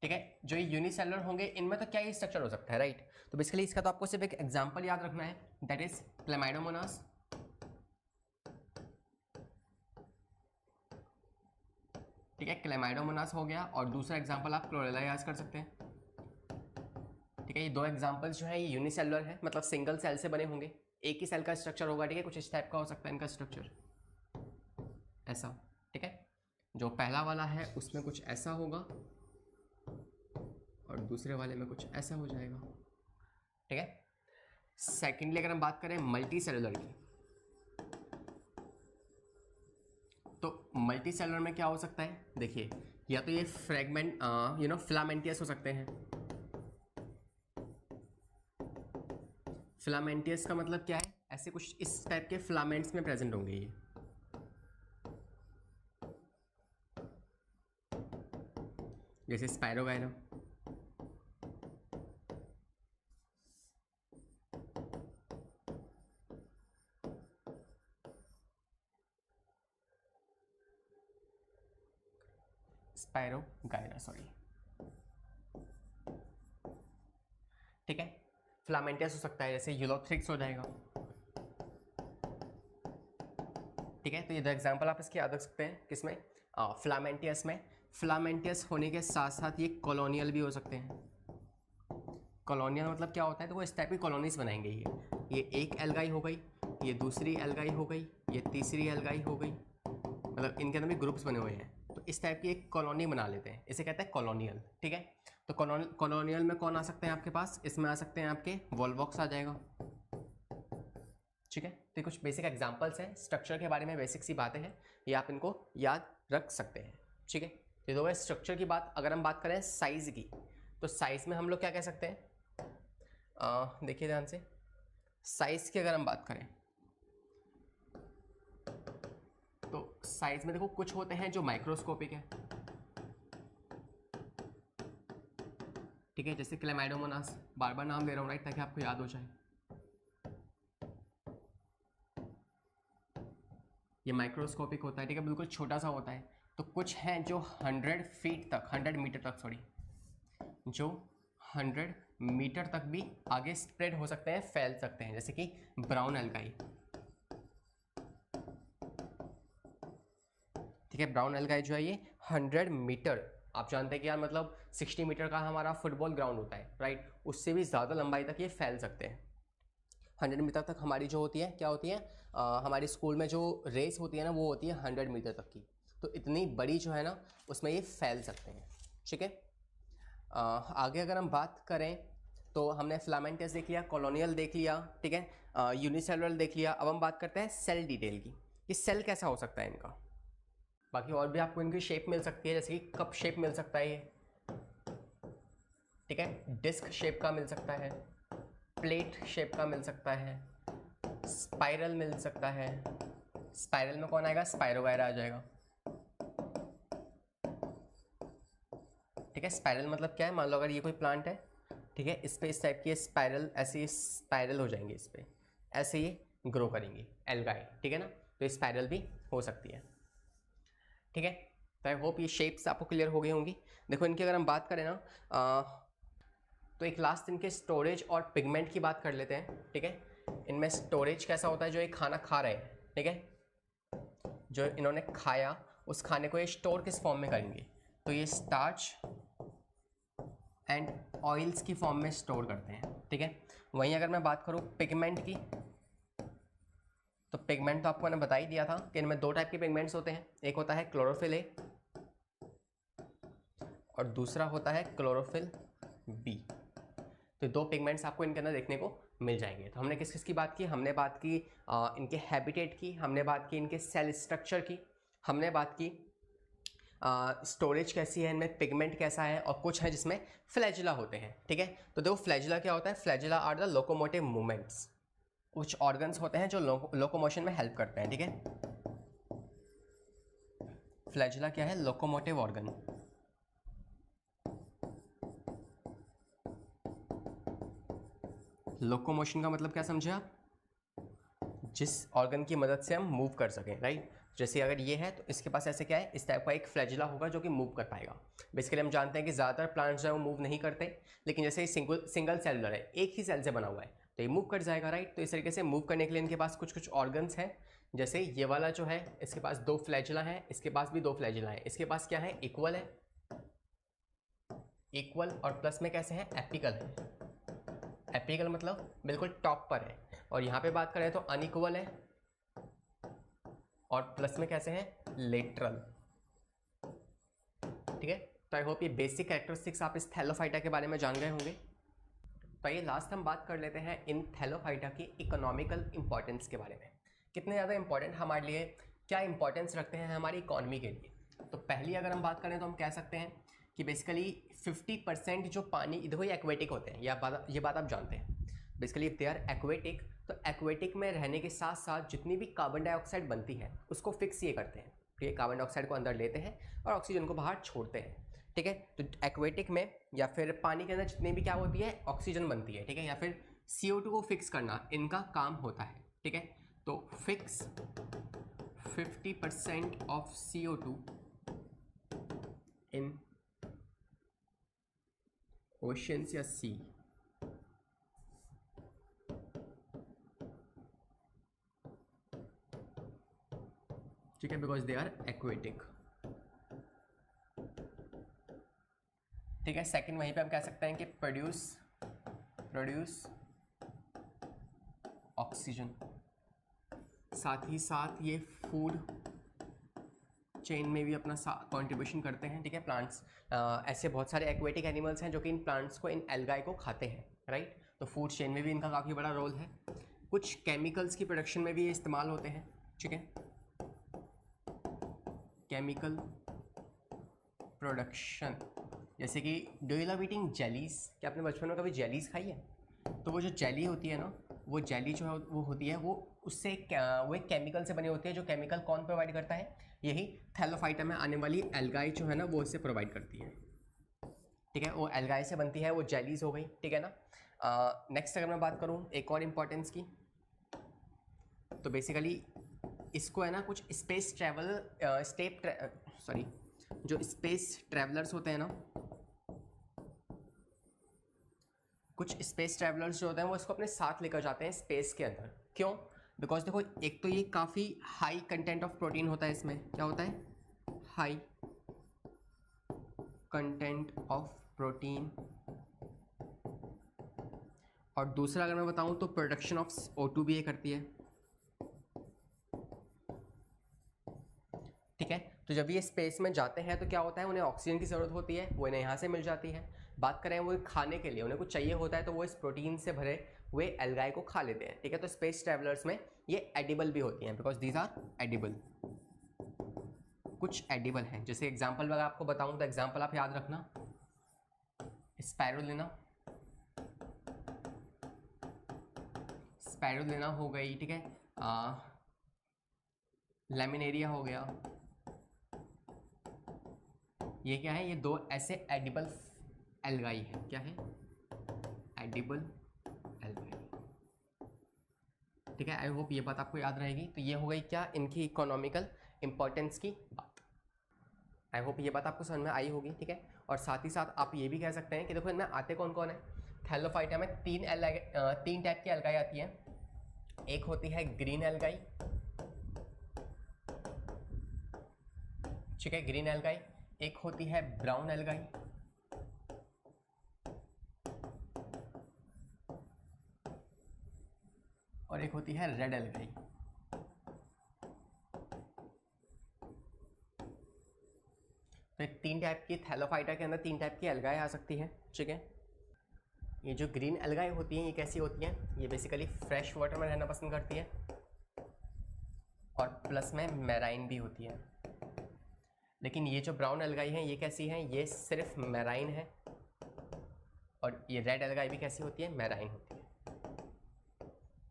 ठीक है, जो ये यूनिसेलुलर होंगे इनमें तो क्या ही स्ट्रक्चर हो सकता है, राइट। तो बेसिकली इसका तो आपको सिर्फ एक एग्जांपल याद रखना है, दैट इज क्लेमाइडोमोनास। ठीक है, क्लेमाइडोमोनास हो गया, और दूसरा एग्जांपल आप क्लोरेला याद कर सकते हैं। ठीक है, ये दो एग्जांपल्स जो है ये यूनिसेलुलर है, मतलब सिंगल सेल से बने होंगे, एक ही सेल का स्ट्रक्चर होगा। ठीक है, कुछ इस टाइप का हो सकता है इनका स्ट्रक्चर, ऐसा। ठीक है, जो पहला वाला है उसमें कुछ ऐसा होगा, और दूसरे वाले में कुछ ऐसा हो जाएगा। ठीक है, सेकेंडली अगर हम बात करें मल्टी सेलुलर की, तो मल्टी सेलुलर में क्या हो सकता है, देखिए, या तो ये फ्रेगमेंट फिलामेंटियस हो सकते हैं। फिलामेंटियस का मतलब क्या है, ऐसे कुछ इस टाइप के फिलामेंट्स में प्रेजेंट होंगे ये। जैसे स्पाइरोगाइरा। Spirogyra, sorry. ठीक है, फिलामेंटियस हो सकता है, जैसे यूलोथ्रिक्स हो जाएगा। ठीक है, तो ये दो एग्जांपल आप इसके याद रख सकते हैं, किसमें, फिलामेंटियस में। फिलामेंटियस होने के साथ साथ ये कॉलोनियल भी हो सकते हैं। कॉलोनियल मतलब क्या होता है, तो वो इस टाइप की कॉलोनीज बनाएंगे। ये एक एल्गाई हो गई, ये दूसरी एल्गाई हो गई, ये तीसरी एल्गाई हो गई, मतलब इनके अंदर भी ग्रुप्स बने हुए हैं, तो इस टाइप की एक कॉलोनी बना लेते हैं, इसे कहते हैं कॉलोनियल। ठीक है, तो कॉलोनियल में कौन आ सकते हैं आपके पास, इसमें आ सकते हैं आपके वॉल्वॉक्स आ जाएगा। ठीक है, तो कुछ बेसिक एग्जांपल्स हैं, स्ट्रक्चर के बारे में बेसिक सी बातें हैं, ये आप इनको याद रख सकते हैं। ठीक है, ये तो है स्ट्रक्चर की बात। अगर हम बात करें साइज़ की, तो साइज़ में हम लोग क्या कह सकते हैं, देखिए ध्यान से, साइज़ की अगर हम बात करें, तो साइज़ में देखो कुछ होते हैं जो माइक्रोस्कोपिक है। ठीक है, जैसे क्लेमाइडोमोनास, बार बार नाम ले रहा हूँ, राइट, ताकि आपको याद हो जाए। ये माइक्रोस्कोपिक होता है। ठीक है, बिल्कुल छोटा सा होता है। तो कुछ हैं जो 100 फीट तक, 100 मीटर तक, सॉरी, जो 100 मीटर तक भी आगे स्प्रेड हो सकते हैं, फैल सकते हैं, जैसे कि ब्राउन एल्गाई। ठीक है, ब्राउन एल्गाई जो है ये 100 मीटर, आप जानते हैं कि यार मतलब 60 मीटर का हमारा फुटबॉल ग्राउंड होता है, राइट, उससे भी ज़्यादा लंबाई तक ये फैल सकते हैं। 100 मीटर तक हमारी जो होती है, क्या होती है, हमारे स्कूल में जो रेस होती है ना, वो होती है 100 मीटर तक की। तो इतनी बड़ी जो है ना, उसमें ये फैल सकते हैं। ठीक है, आगे अगर हम बात करें, तो हमने फिलामेंटस देख लिया, कॉलोनियल देख लिया, ठीक है, यूनिसेलुलर देख लिया। अब हम बात करते हैं सेल डिटेल की, ये सेल कैसा हो सकता है इनका। बाकी और भी आपको इनकी शेप मिल सकती है, जैसे कि कप शेप मिल सकता है ये। ठीक है, डिस्क शेप का मिल सकता है, प्लेट शेप का मिल सकता है, स्पाइरल मिल सकता है। स्पाइरल में कौन आएगा, स्पाइरोगायरा आ जाएगा। ठीक है, स्पाइरल मतलब क्या है, मान लो अगर ये कोई प्लांट है, ठीक है, इस पे इस टाइप की स्पाइरल, ऐसे स्पाइरल हो जाएंगे, इस पे ऐसे ये ग्रो करेंगे एल्गाई। ठीक है ना, तो ये स्पाइरल भी हो सकती है। ठीक है, तो आई होप ये शेप्स आपको क्लियर हो गई होंगी। देखो, इनकी अगर हम बात करें ना, तो एक लास्ट इनके स्टोरेज और पिगमेंट की बात कर लेते हैं। ठीक है, इनमें स्टोरेज कैसा होता है, जो ये खाना खा रहे हैं, ठीक है, जो इन्होंने खाया उस खाने को ये स्टोर किस फॉर्म में करेंगे, तो ये स्टार्च एंड ऑयल्स की फॉर्म में स्टोर करते हैं। ठीक है, वहीं अगर मैं बात करूँ पिगमेंट की, तो पिगमेंट तो आपको मैंने बता ही दिया था कि इनमें दो टाइप के पिगमेंट्स होते हैं, एक होता है क्लोरोफिल ए और दूसरा होता है क्लोरोफिल बी। तो दो पिगमेंट्स आपको इनके अंदर देखने को मिल जाएंगे। तो हमने किस किस की बात की, हमने बात की इनके हैबिटेट की, हमने बात की इनके सेल स्ट्रक्चर की, हमने बात की स्टोरेज कैसी है इनमें, पिगमेंट कैसा है, और कुछ है जिसमें फ्लैजिला होते हैं, ठीक है। तो देखो फ्लैजिला क्या होता है, flagella are the locomotive movements, कुछ ऑर्गन्स होते हैं जो लोकोमोशन में हेल्प करते हैं, ठीक है। फ्लैजिला क्या है, लोकोमोटिव ऑर्गन। लोकोमोशन का मतलब क्या समझे आप, जिस ऑर्गन की मदद से हम मूव कर सकें, राइट। जैसे अगर ये है तो इसके पास ऐसे क्या है, इस टाइप का एक फ्लैजिला होगा जो कि मूव कर पाएगा। बेसिकली हम जानते हैं कि ज़्यादातर प्लांट्स जो है वो मूव नहीं करते, लेकिन जैसे सिंगल सेलुलर है, एक ही सेल से बना हुआ है, तो ये मूव कर जाएगा, राइट। तो इस तरीके से मूव करने के लिए इनके पास कुछ कुछ ऑर्गन्स हैं। जैसे ये वाला जो है, इसके पास 2 फ्लैजिला हैं, इसके पास भी 2 फ्लैजिला हैं, इसके पास क्या है, इक्वल है, इक्वल, और प्लस में कैसे है, एपिकल है। एपिकल मतलब बिल्कुल टॉप पर है, और यहाँ पे बात करें तो अनइक्वल है, और प्लस में कैसे हैं, लेटरल, ठीक है। तो आई होप ये बेसिक कैरेक्टरिस्टिक्स आप इस थैलोफाइटा के बारे में जान गए होंगे। तो ये लास्ट हम बात कर लेते हैं इन थैलोफाइटा की इकोनॉमिकल इंपॉर्टेंस के बारे में, कितने ज़्यादा इंपॉर्टेंट हमारे लिए, क्या इंपॉर्टेंस रखते हैं हमारी इकॉनमी के लिए। तो पहली अगर हम बात करें तो हम कह सकते हैं कि बेसिकली 50% जो पानी, देखो ये एक्वेटिक होते हैं, ये बात आप जानते हैं। Basically if they are aquatic, तो एक्वेटिक में रहने के साथ साथ जितनी भी कार्बन डाइऑक्साइड बनती है उसको फिक्स ये करते हैं, ठीक है। कार्बन डाइऑक्साइड को अंदर लेते हैं और ऑक्सीजन को बाहर छोड़ते हैं, ठीक है। तो एक्वेटिक में या फिर पानी के अंदर जितनी भी क्या होती है, ऑक्सीजन बनती है, ठीक है, या फिर CO2 को फिक्स करना इनका काम होता है, ठीक है। तो fix 50% of CO2 in oceans या सी, ठीक है, बिकॉज दे आर एक्वेटिक, ठीक है। सेकंड वहीं पे हम कह सकते हैं कि प्रोड्यूस ऑक्सीजन, साथ ही साथ ये फूड चेन में भी अपना कंट्रीब्यूशन करते हैं, ठीक है। प्लांट्स, ऐसे बहुत सारे एक्वेटिक एनिमल्स हैं जो कि इन प्लांट्स को, इन एल्गाई को खाते हैं, राइट। तो फूड चेन में भी इनका काफ़ी बड़ा रोल है। कुछ केमिकल्स की प्रोडक्शन में भी ये इस्तेमाल होते हैं, ठीक है। केमिकल प्रोडक्शन, जैसे कि do you love eating jellies, क्या आपने बचपन में कभी जेलीज खाई है। तो वो जो जेली होती है ना, वो जेली जो है वो होती है, वो उससे वो एक केमिकल से बनी होती है, जो केमिकल कौन प्रोवाइड करता है, यही थैलोफाइटा में आने वाली एल्गाई जो है ना वो इससे प्रोवाइड करती है, ठीक है। वो एल्गाई से बनती है, वो जेलीज हो गई, ठीक है ना। नेक्स्ट अगर मैं बात करूँ एक और इम्पॉर्टेंस की, तो बेसिकली इसको है ना कुछ स्पेस ट्रैवल जो स्पेस ट्रैवलर्स होते हैं ना, कुछ स्पेस ट्रैवलर्स जो होते हैं वो इसको अपने साथ लेकर जाते हैं स्पेस के अंदर। क्यों, बिकॉज देखो एक तो ये काफ़ी हाई कंटेंट ऑफ प्रोटीन होता है, इसमें क्या होता है, हाई कंटेंट ऑफ प्रोटीन, और दूसरा अगर मैं बताऊं तो प्रोडक्शन ऑफ O2 भी ये करती है, ठीक है। तो जब ये स्पेस में जाते हैं तो क्या होता है, उन्हें ऑक्सीजन की ज़रूरत होती है, वो इन्हें यहाँ से मिल जाती है। बात करें वो खाने के लिए, उन्हें कुछ चाहिए होता है तो वो इस प्रोटीन से भरे हुए एल्गाई को खा लेते हैं, ठीक है। तो स्पेस ट्रैवलर्स में ये एडिबल भी होती हैं, बिकॉज दीज आर एडिबल, कुछ एडिबल हैं। जैसे एग्जाम्पल अगर आपको बताऊँ तो एग्जाम्पल आप याद रखना, स्पैरुलिना हो गई, ठीक है, लैमिनेरिया हो गया, ये क्या है, ये 2 ऐसे एडिबल एल्गाई है, क्या है, एडिबल एल्गाई, ठीक है। आई होप ये बात आपको याद रहेगी। तो ये हो गई क्या, इनकी इकोनॉमिकल इंपॉर्टेंस की बात। आई होप ये बात आपको समझ में आई होगी, ठीक है। और साथ ही साथ आप ये भी कह सकते हैं कि देखो इनमें आते कौन कौन है, थैलोफाइटा में 3 टाइप की एल्गाई आती हैं। एक होती है ग्रीन एल्गाई, ठीक है, ग्रीन एल्गाई। एक होती है ब्राउन एल्गाई, और एक होती है रेड एल्गाई। तो 3 टाइप की थैलोफाइटा के अंदर 3 टाइप की एल्गाई आ सकती है, ठीक है। ये जो ग्रीन एल्गाई होती हैं ये कैसी होती हैं, ये बेसिकली फ्रेश वाटर में रहना पसंद करती है, और प्लस में मैराइन भी होती है। लेकिन ये जो ब्राउन एल्गाई हैं ये कैसी हैं, ये सिर्फ मैराइन है, और ये रेड एल्गाई भी कैसी होती है, मैराइन होती है।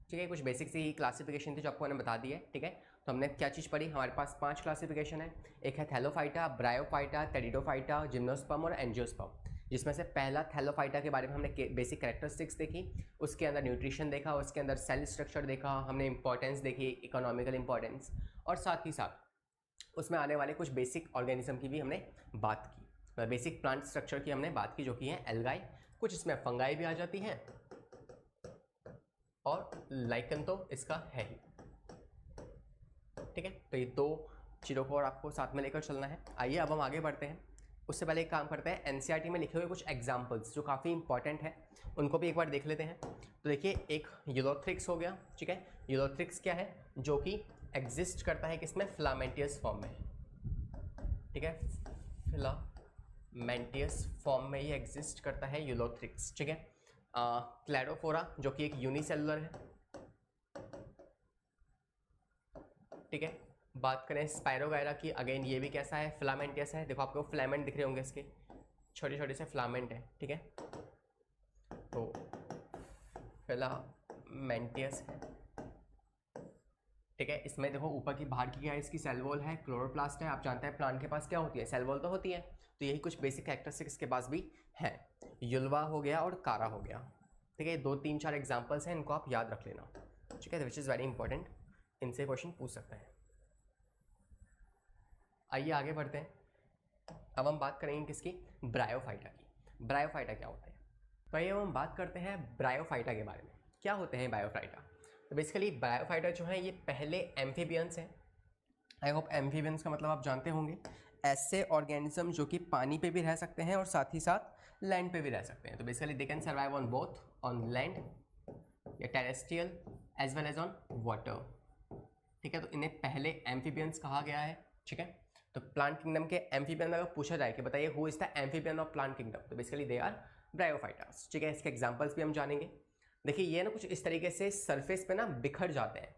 ठीक है, कुछ बेसिक सी क्लासिफिकेशन थी जो आपको मैंने बता दी है। ठीक है, तो हमने क्या चीज़ पढ़ी, हमारे पास 5 क्लासिफिकेशन है। एक है थैलोफाइटा, ब्रायोफाइटा, टेरिडोफाइटा, जिम्नोस्पर्म और एंजियोस्पर्म, जिसमें से पहला थैलोफाइटा के बारे में हमने बेसिक कैरेक्टरिस्टिक्स देखी, उसके अंदर न्यूट्रिशन देखा, उसके अंदर सेल स्ट्रक्चर देखा, हमने इंपॉर्टेंस देखी, इकोनॉमिकल इंपॉर्टेंस, और साथ ही साथ उसमें आने वाले कुछ बेसिक ऑर्गेनिज्म की भी हमने बात की, मतलब बेसिक प्लांट स्ट्रक्चर की हमने बात की, जो कि है एल्गाई, कुछ इसमें फंगाई भी आ जाती हैं, और लाइकन तो इसका है ही। ठीक है, तो ये 2 चीज़ों को और आपको साथ में लेकर चलना है। आइए अब हम आगे बढ़ते हैं। उससे पहले एक काम करते हैं, एनसीईआरटी में लिखे हुए कुछ एग्जाम्पल्स जो काफ़ी इंपॉर्टेंट है उनको भी एक बार देख लेते हैं। तो देखिए, एक यूलोथ्रिक्स हो गया। ठीक है, यूलोथ्रिक्स क्या है, जो कि एग्जिस्ट करता है किसमें, फिलामेंटियस फॉर्म में। ठीक है, फिलामेंटियस फॉर्म में ये एग्जिस्ट करता है यूलोथ्रिक्स। ठीक है, क्लैडोफोरा जो कि एक यूनिसेलुलर है। ठीक है, बात करें स्पायरोगायरा की, अगेन ये भी कैसा है, फिलामेंटियस है। देखो आपको फिलामेंट दिख रहे होंगे, इसके छोटे छोटे से फिलामेंट है। ठीक है, तो फिलामेंटियस है। ठीक है, इसमें देखो ऊपर की बाहर की क्या है, इसकी सेल वॉल है, क्लोरोप्लास्ट है। आप जानते हैं प्लांट के पास क्या होती है, सेल वॉल तो होती है। तो यही कुछ बेसिक कैरेक्टरिस्टिक्स इसके पास भी है। युल्वा हो गया और कारा हो गया। ठीक है, 2-3-4 एग्जाम्पल्स हैं, इनको आप याद रख लेना। ठीक है, विच इज़ वेरी इंपॉर्टेंट, इनसे क्वेश्चन पूछ सकते हैं। आइए आगे बढ़ते हैं। अब हम बात करेंगे किसकी, ब्रायोफाइटा की। ब्रायोफाइटा क्या होता है, तो आइए हम बात करते हैं ब्रायोफाइटा के बारे में। क्या होते हैं ब्रायोफाइटा, तो बेसिकली ब्रायोफाइटा जो है ये पहले एम्फीबियंस हैं। आई होप एम्फीबियंस का मतलब आप जानते होंगे, ऐसे ऑर्गेनिज्म जो कि पानी पे भी रह सकते हैं और साथ ही साथ लैंड पे भी रह सकते हैं। तो basically they can survive on both, on land या terrestrial as well as on water. ठीक है, तो इन्हें पहले एम्फीबियंस कहा गया है। ठीक है, तो प्लांट किंगडम के एम्फीबियन अगर पूछा जाए कि बताइए who is the amphibian of plant kingdom, तो बेसिकली दे आर ब्रायोफाइटास। ठीक है, इसके एग्जांपल्स भी हम जानेंगे। देखिए, ये ना कुछ इस तरीके से सरफेस पे ना बिखर जाते हैं।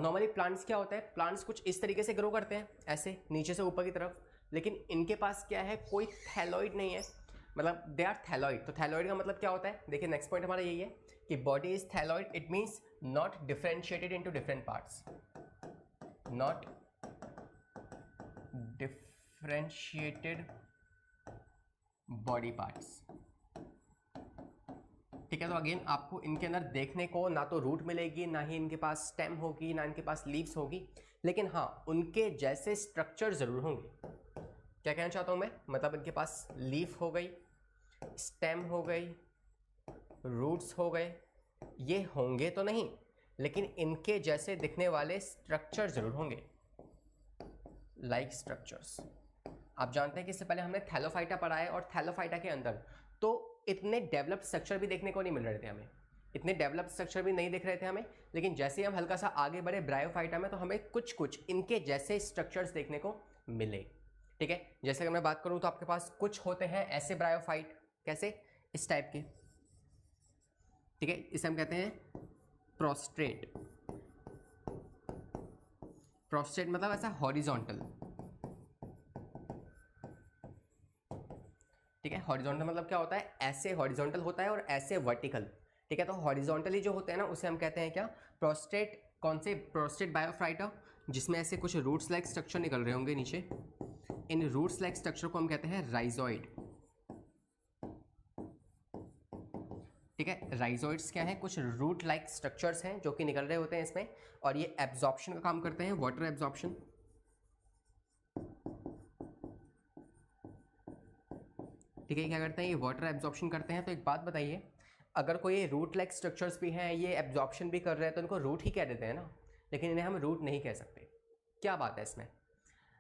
नॉर्मली प्लांट्स क्या होता है, प्लांट्स कुछ इस तरीके से ग्रो करते हैं, ऐसे नीचे से ऊपर की तरफ, लेकिन इनके पास क्या है, कोई थैलॉइड नहीं है, मतलब दे आर थैलॉइड। तो थैलॉइड का मतलब क्या होता है, देखिए नेक्स्ट पॉइंट हमारा यही है कि body is thalloid, it means not differentiated into different parts, not differentiated body parts. ठीक है, तो अगेन आपको इनके अंदर देखने को ना तो रूट मिलेगी, ना ही इनके पास स्टेम होगी, ना इनके पास लीव्स होगी, लेकिन हाँ उनके जैसे स्ट्रक्चर जरूर होंगे। क्या कहना चाहता हूँ मैं, मतलब इनके पास लीफ हो गई, स्टेम हो गई, रूट्स हो गए, ये होंगे तो नहीं, लेकिन इनके जैसे दिखने वाले स्ट्रक्चर जरूर होंगे, लाइक स्ट्रक्चर्स। आप जानते हैं कि इससे पहले हमने थैलोफाइटा पढ़ा है, और थैलोफाइटा के अंदर तो इतने डेवलप्ड स्ट्रक्चर भी देखने को नहीं मिल रहे थे हमें, इतने डेवलप्ड स्ट्रक्चर भी नहीं दिख रहे थे हमें, लेकिन जैसे ही हम हल्का सा आगे बढ़े ब्रायोफाइटा में, तो हमें कुछ कुछ इनके जैसे स्ट्रक्चर्स देखने को मिले। ठीक है, जैसे अगर मैं बात करूं तो आपके पास कुछ होते हैं ऐसे ब्रायोफाइट, कैसे, इस टाइप के। ठीक है, इसे हम कहते हैं प्रोस्ट्रेट। प्रोस्ट्रेट मतलब ऐसा हॉरिजॉन्टल। ठीक है, हॉरिजॉन्टल मतलब क्या होता है, ऐसे हॉरिजॉन्टल होता है और ऐसे वर्टिकल। ठीक है, तो हॉरिजॉन्टली जो होते हैं ना उसे हम कहते हैं क्या, प्रोस्ट्रेट। कौन से, प्रोस्ट्रेट बायोफाइटा, जिसमें ऐसे कुछ रूट्स लाइक स्ट्रक्चर निकल रहे होंगे नीचे, इन रूट्स लाइक स्ट्रक्चर को हम कहते हैं राइजोइड। ठीक है, राइजोइड्स क्या है, कुछ रूट लाइक स्ट्रक्चर्स हैं जो कि निकल रहे होते हैं इसमें, और ये एब्जॉर्प्शन का काम करते हैं, वाटर एब्जॉर्प्शन। ठीक है, क्या करते हैं, ये वाटर एब्जॉर्प्शन करते हैं। तो एक बात बताइए, अगर कोई रूट लाइक स्ट्रक्चर्स भी हैं, ये एब्जॉर्प्शन भी कर रहे हैं, तो इनको रूट ही कह देते हैं ना, लेकिन इन्हें हम रूट नहीं कह सकते। क्या बात है इसमें,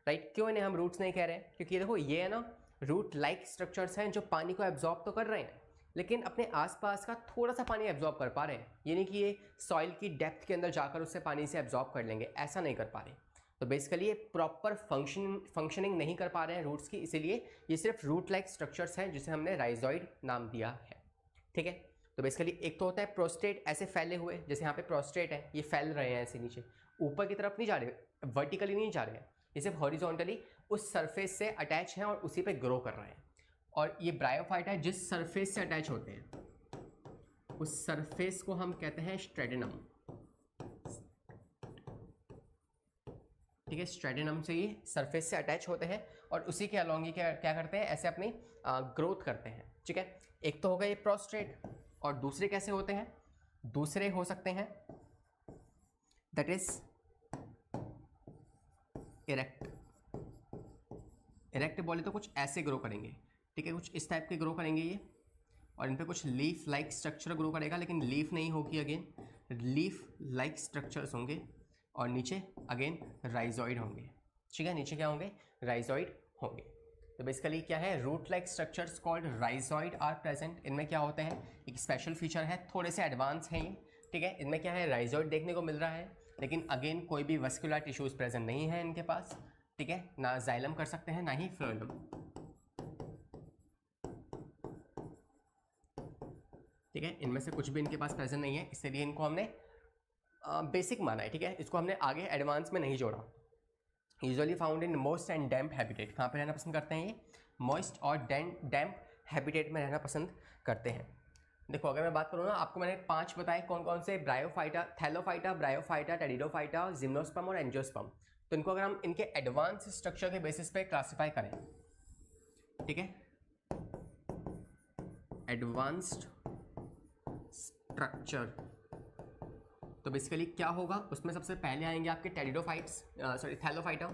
राइट, क्यों इन्हें हम रूट्स नहीं कह रहे हैं, क्योंकि देखो ये है ना, रूट लाइक स्ट्रक्चर्स हैं जो पानी को एब्जॉर्ब तो कर रहे हैं, लेकिन अपने आसपास का थोड़ा सा पानी एब्जॉर्ब कर पा रहे हैं। ये नहीं कि ये सॉइल की डेप्थ के अंदर जाकर उससे पानी से एब्जॉर्ब कर लेंगे, ऐसा नहीं कर पा रहे। तो बेसिकली ये प्रॉपर फंक्शनिंग नहीं कर पा रहे हैं रूट्स की, इसीलिए ये सिर्फ रूट लाइक स्ट्रक्चर्स हैं जिसे हमने राइजोइड नाम दिया है। ठीक है, तो बेसिकली एक तो होता है प्रोस्ट्रेट, ऐसे फैले हुए, जैसे यहाँ पे प्रोस्ट्रेट है, ये फैल रहे हैं ऐसे नीचे, ऊपर की तरफ नहीं जा रहे, वर्टिकली नहीं जा रहे हैं, ये सिर्फ हॉरिजॉन्टली उस सरफेस से अटैच हैं और उसी पे ग्रो कर रहे हैं। और ये ब्रायोफाइटा जिस सरफेस से अटैच होते हैं उस सरफेस को हम कहते हैं स्ट्रेडेनम। ठीक है, स्ट्रेडेनम से ये सरफेस से अटैच होते हैं और उसी के अलॉन्ग ये क्या करते हैं, ऐसे अपनी ग्रोथ करते हैं। ठीक है, एक तो हो गया ये प्रोस्ट्रेट, और दूसरे कैसे होते हैं, दूसरे हो सकते हैं दैट इज इरेक्ट। इरेक्ट बोले तो कुछ ऐसे ग्रो करेंगे। ठीक है, कुछ इस टाइप के ग्रो करेंगे ये, और इन पे कुछ लीफ लाइक स्ट्रक्चर ग्रो करेगा, लेकिन लीफ नहीं होगी, अगेन लीफ लाइक स्ट्रक्चर्स होंगे, और नीचे अगेन राइजॉइड होंगे। ठीक है, नीचे क्या होंगे, राइजॉइड होंगे। तो बेसिकली क्या है, root like structures called rhizoid are present. इनमें क्या होते हैं, एक स्पेशल फीचर है, थोड़े से एडवांस हैं ये। ठीक है, इनमें क्या है, राइजॉइड देखने को मिल रहा है, लेकिन अगेन कोई भी वस्कुलर टिश्यूज प्रेजेंट नहीं है इनके पास। ठीक है, ना जाइलम कर सकते हैं ना ही फ्लोएम। ठीक है, इनमें से कुछ भी इनके पास प्रेजेंट नहीं है, इसलिए इनको हमने बेसिक माना है। ठीक है, इसको हमने आगे एडवांस में नहीं जोड़ा। Usually found in most and damp habitat. कहाँ पे रहना पसंद करते हैं ये, मॉइस्ट और डैम्प हैबिटेट में रहना पसंद करते हैं। देखो अगर मैं बात करूँ ना, आपको मैंने 5 बताए कौन कौन से, bryophyta, Thallophyta, bryophyta, pteridophyta, gymnosperm और एंजियोस्पर्म। तो इनको अगर हम इनके एडवांस स्ट्रक्चर के बेसिस पे क्लासीफाई करें, ठीक है, एडवांस्ड स्ट्रक्चर, तो बेसिकली क्या होगा, उसमें सबसे पहले आएंगे आपके टेरिडोफाइट्स, सॉरी थैलोफाइटा।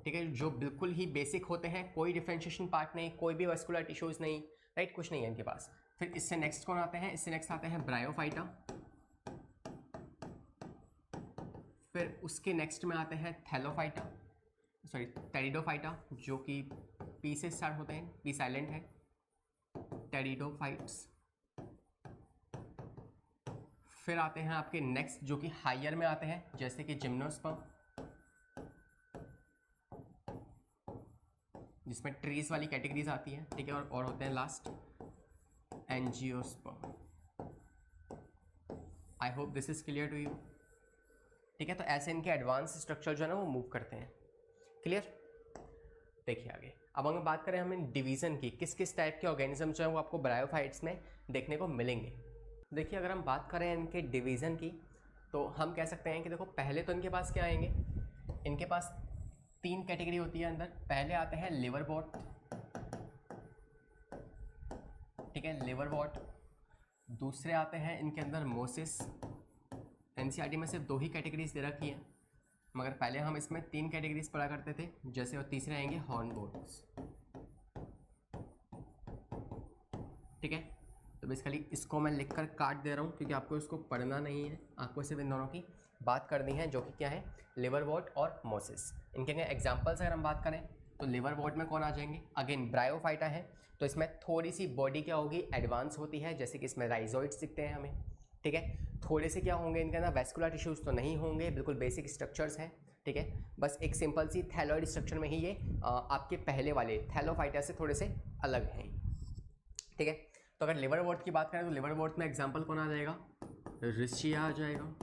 ठीक है, जो बिल्कुल ही बेसिक होते हैं, कोई डिफरेंशिएशन पार्ट नहीं, कोई भी वस्कुलर टिश्यूज नहीं, राइट, कुछ नहीं है इनके पास। फिर इससे नेक्स्ट कौन आते हैं, इससे नेक्स्ट आते हैं ब्रायोफाइटा। फिर उसके नेक्स्ट में आते हैं थैलोफाइटा, सॉरी टेरिडोफाइटा, जो कि पी से स्टार्ट होते हैं, पी साइलेंट है, टेरिडोफाइट्स। फिर आते हैं आपके नेक्स्ट जो कि हायर में आते हैं, जैसे कि जिम्नोस्पर्म, जिसमें ट्रीज वाली कैटेगरीज आती हैं। ठीक है, और होते हैं last angiosperm. I hope this is clear to you. ठीक है, तो ऐसे इनके एडवांस स्ट्रक्चर जो है ना वो मूव करते हैं। क्लियर, देखिए आगे। अब अगर बात करें हम डिवीज़न की, किस किस टाइप के ऑर्गेनिज्म जो है वो आपको ब्रायोफाइट्स में देखने को मिलेंगे। देखिए अगर हम बात करें इनके डिवीज़न की, तो हम कह सकते हैं कि देखो पहले तो इनके पास क्या आएंगे, इनके पास 3 कैटेगरी होती है अंदर। पहले आते हैं लिवरवॉर्ट। ठीक है, लिवरवॉर्ट। दूसरे आते हैं इनके अंदर मोसिस। एनसीईआरटी में सिर्फ 2 ही कैटेगरीज दे रखी है, मगर पहले हम इसमें 3 कैटेगरीज पढ़ा करते थे, जैसे और तीसरे आएंगे हॉर्नबोर्ड्स। ठीक है, तो बेसिकली इसको मैं लिखकर काट दे रहा हूँ क्योंकि आपको इसको पढ़ना नहीं है, आपको सिर्फ इन दोनों की बात करनी है, जो कि क्या है, लिवरवॉर्ट और मोसिस। इनके एग्जाम्पल्स अगर हम बात करें तो लिवरवॉर्ट में कौन आ जाएंगे, अगेन ब्रायोफाइटा है, तो इसमें थोड़ी सी बॉडी क्या होगी, एडवांस होती है, जैसे कि इसमें राइजोइड्स दिखते हैं हमें। ठीक है, थोड़े से क्या होंगे इनके अंदर, वेस्कुलर टिश्यूज तो नहीं होंगे, बिल्कुल बेसिक स्ट्रक्चर्स हैं। ठीक है, बस एक सिंपल सी थैलॉइड स्ट्रक्चर में ही ये आपके पहले वाले थैलोफाइटा से थोड़े से अलग हैं। ठीक है, तो अगर लिवरवॉर्ट की बात करें तो लिवरवॉर्ट में एग्जांपल कौन आ जाएगा, रिचिया आ जाएगा।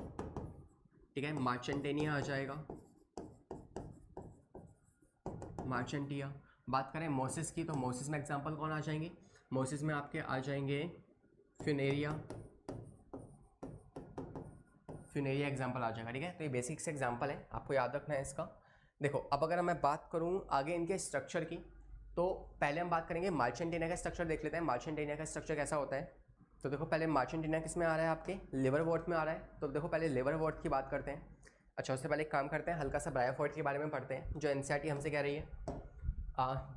ठीक है, मार्चेंटेनिया आ जाएगा, मार्चेंटिया। बात करें मोसिस की, तो मोसिस में एग्जांपल कौन आ जाएंगे, मोसिस में आपके आ जाएंगे फ्यूनेरिया। फ्यूनेरिया एग्जांपल आ जाएगा। ठीक है, तो ये बेसिक से एग्जांपल है, आपको याद रखना है इसका। देखो अब अगर मैं बात करूँ आगे इनके स्ट्रक्चर की, तो पहले हम बात करेंगे मार्चेंटेनिया का स्ट्रक्चर देख लेते हैं। मार्चेंटेनिया का स्ट्रक्चर कैसा होता है, तो देखो पहले मार्चेंटेनिया किस में आ रहा है, आपके लिवरवॉर्ट में आ रहा है। तो देखो पहले लिवरवॉर्ट की बात करते हैं। अच्छा, उससे पहले एक काम करते हैं, हल्का सा ब्रायोफाइट के बारे में पढ़ते हैं, जो एनसीईआरटी हमसे कह रही है।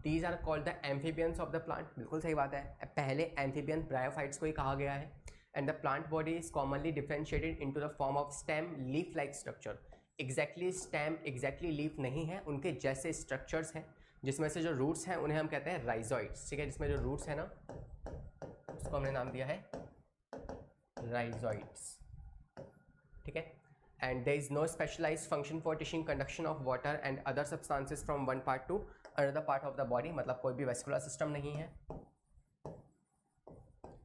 These are called the amphibians of the plant. बिल्कुल सही बात है, पहले एम्फीबियन ब्रायोफाइट्स को ही कहा गया है। And the plant body is commonly differentiated into the form of stem leaf like structure. Exactly stem, exactly leaf नहीं है, उनके जैसे स्ट्रक्चर्स हैं, जिसमें से जो रूट्स हैं उन्हें हम कहते हैं राइजॉइड्स। ठीक है, जिसमें जो रूट्स हैं ना उसको हमने नाम दिया है राइजॉइड्स। ठीक है, and there is no specialised function for tissue conduction of water and other substances from one part to another part of the body. मतलब कोई भी वेस्कुलर सिस्टम नहीं है,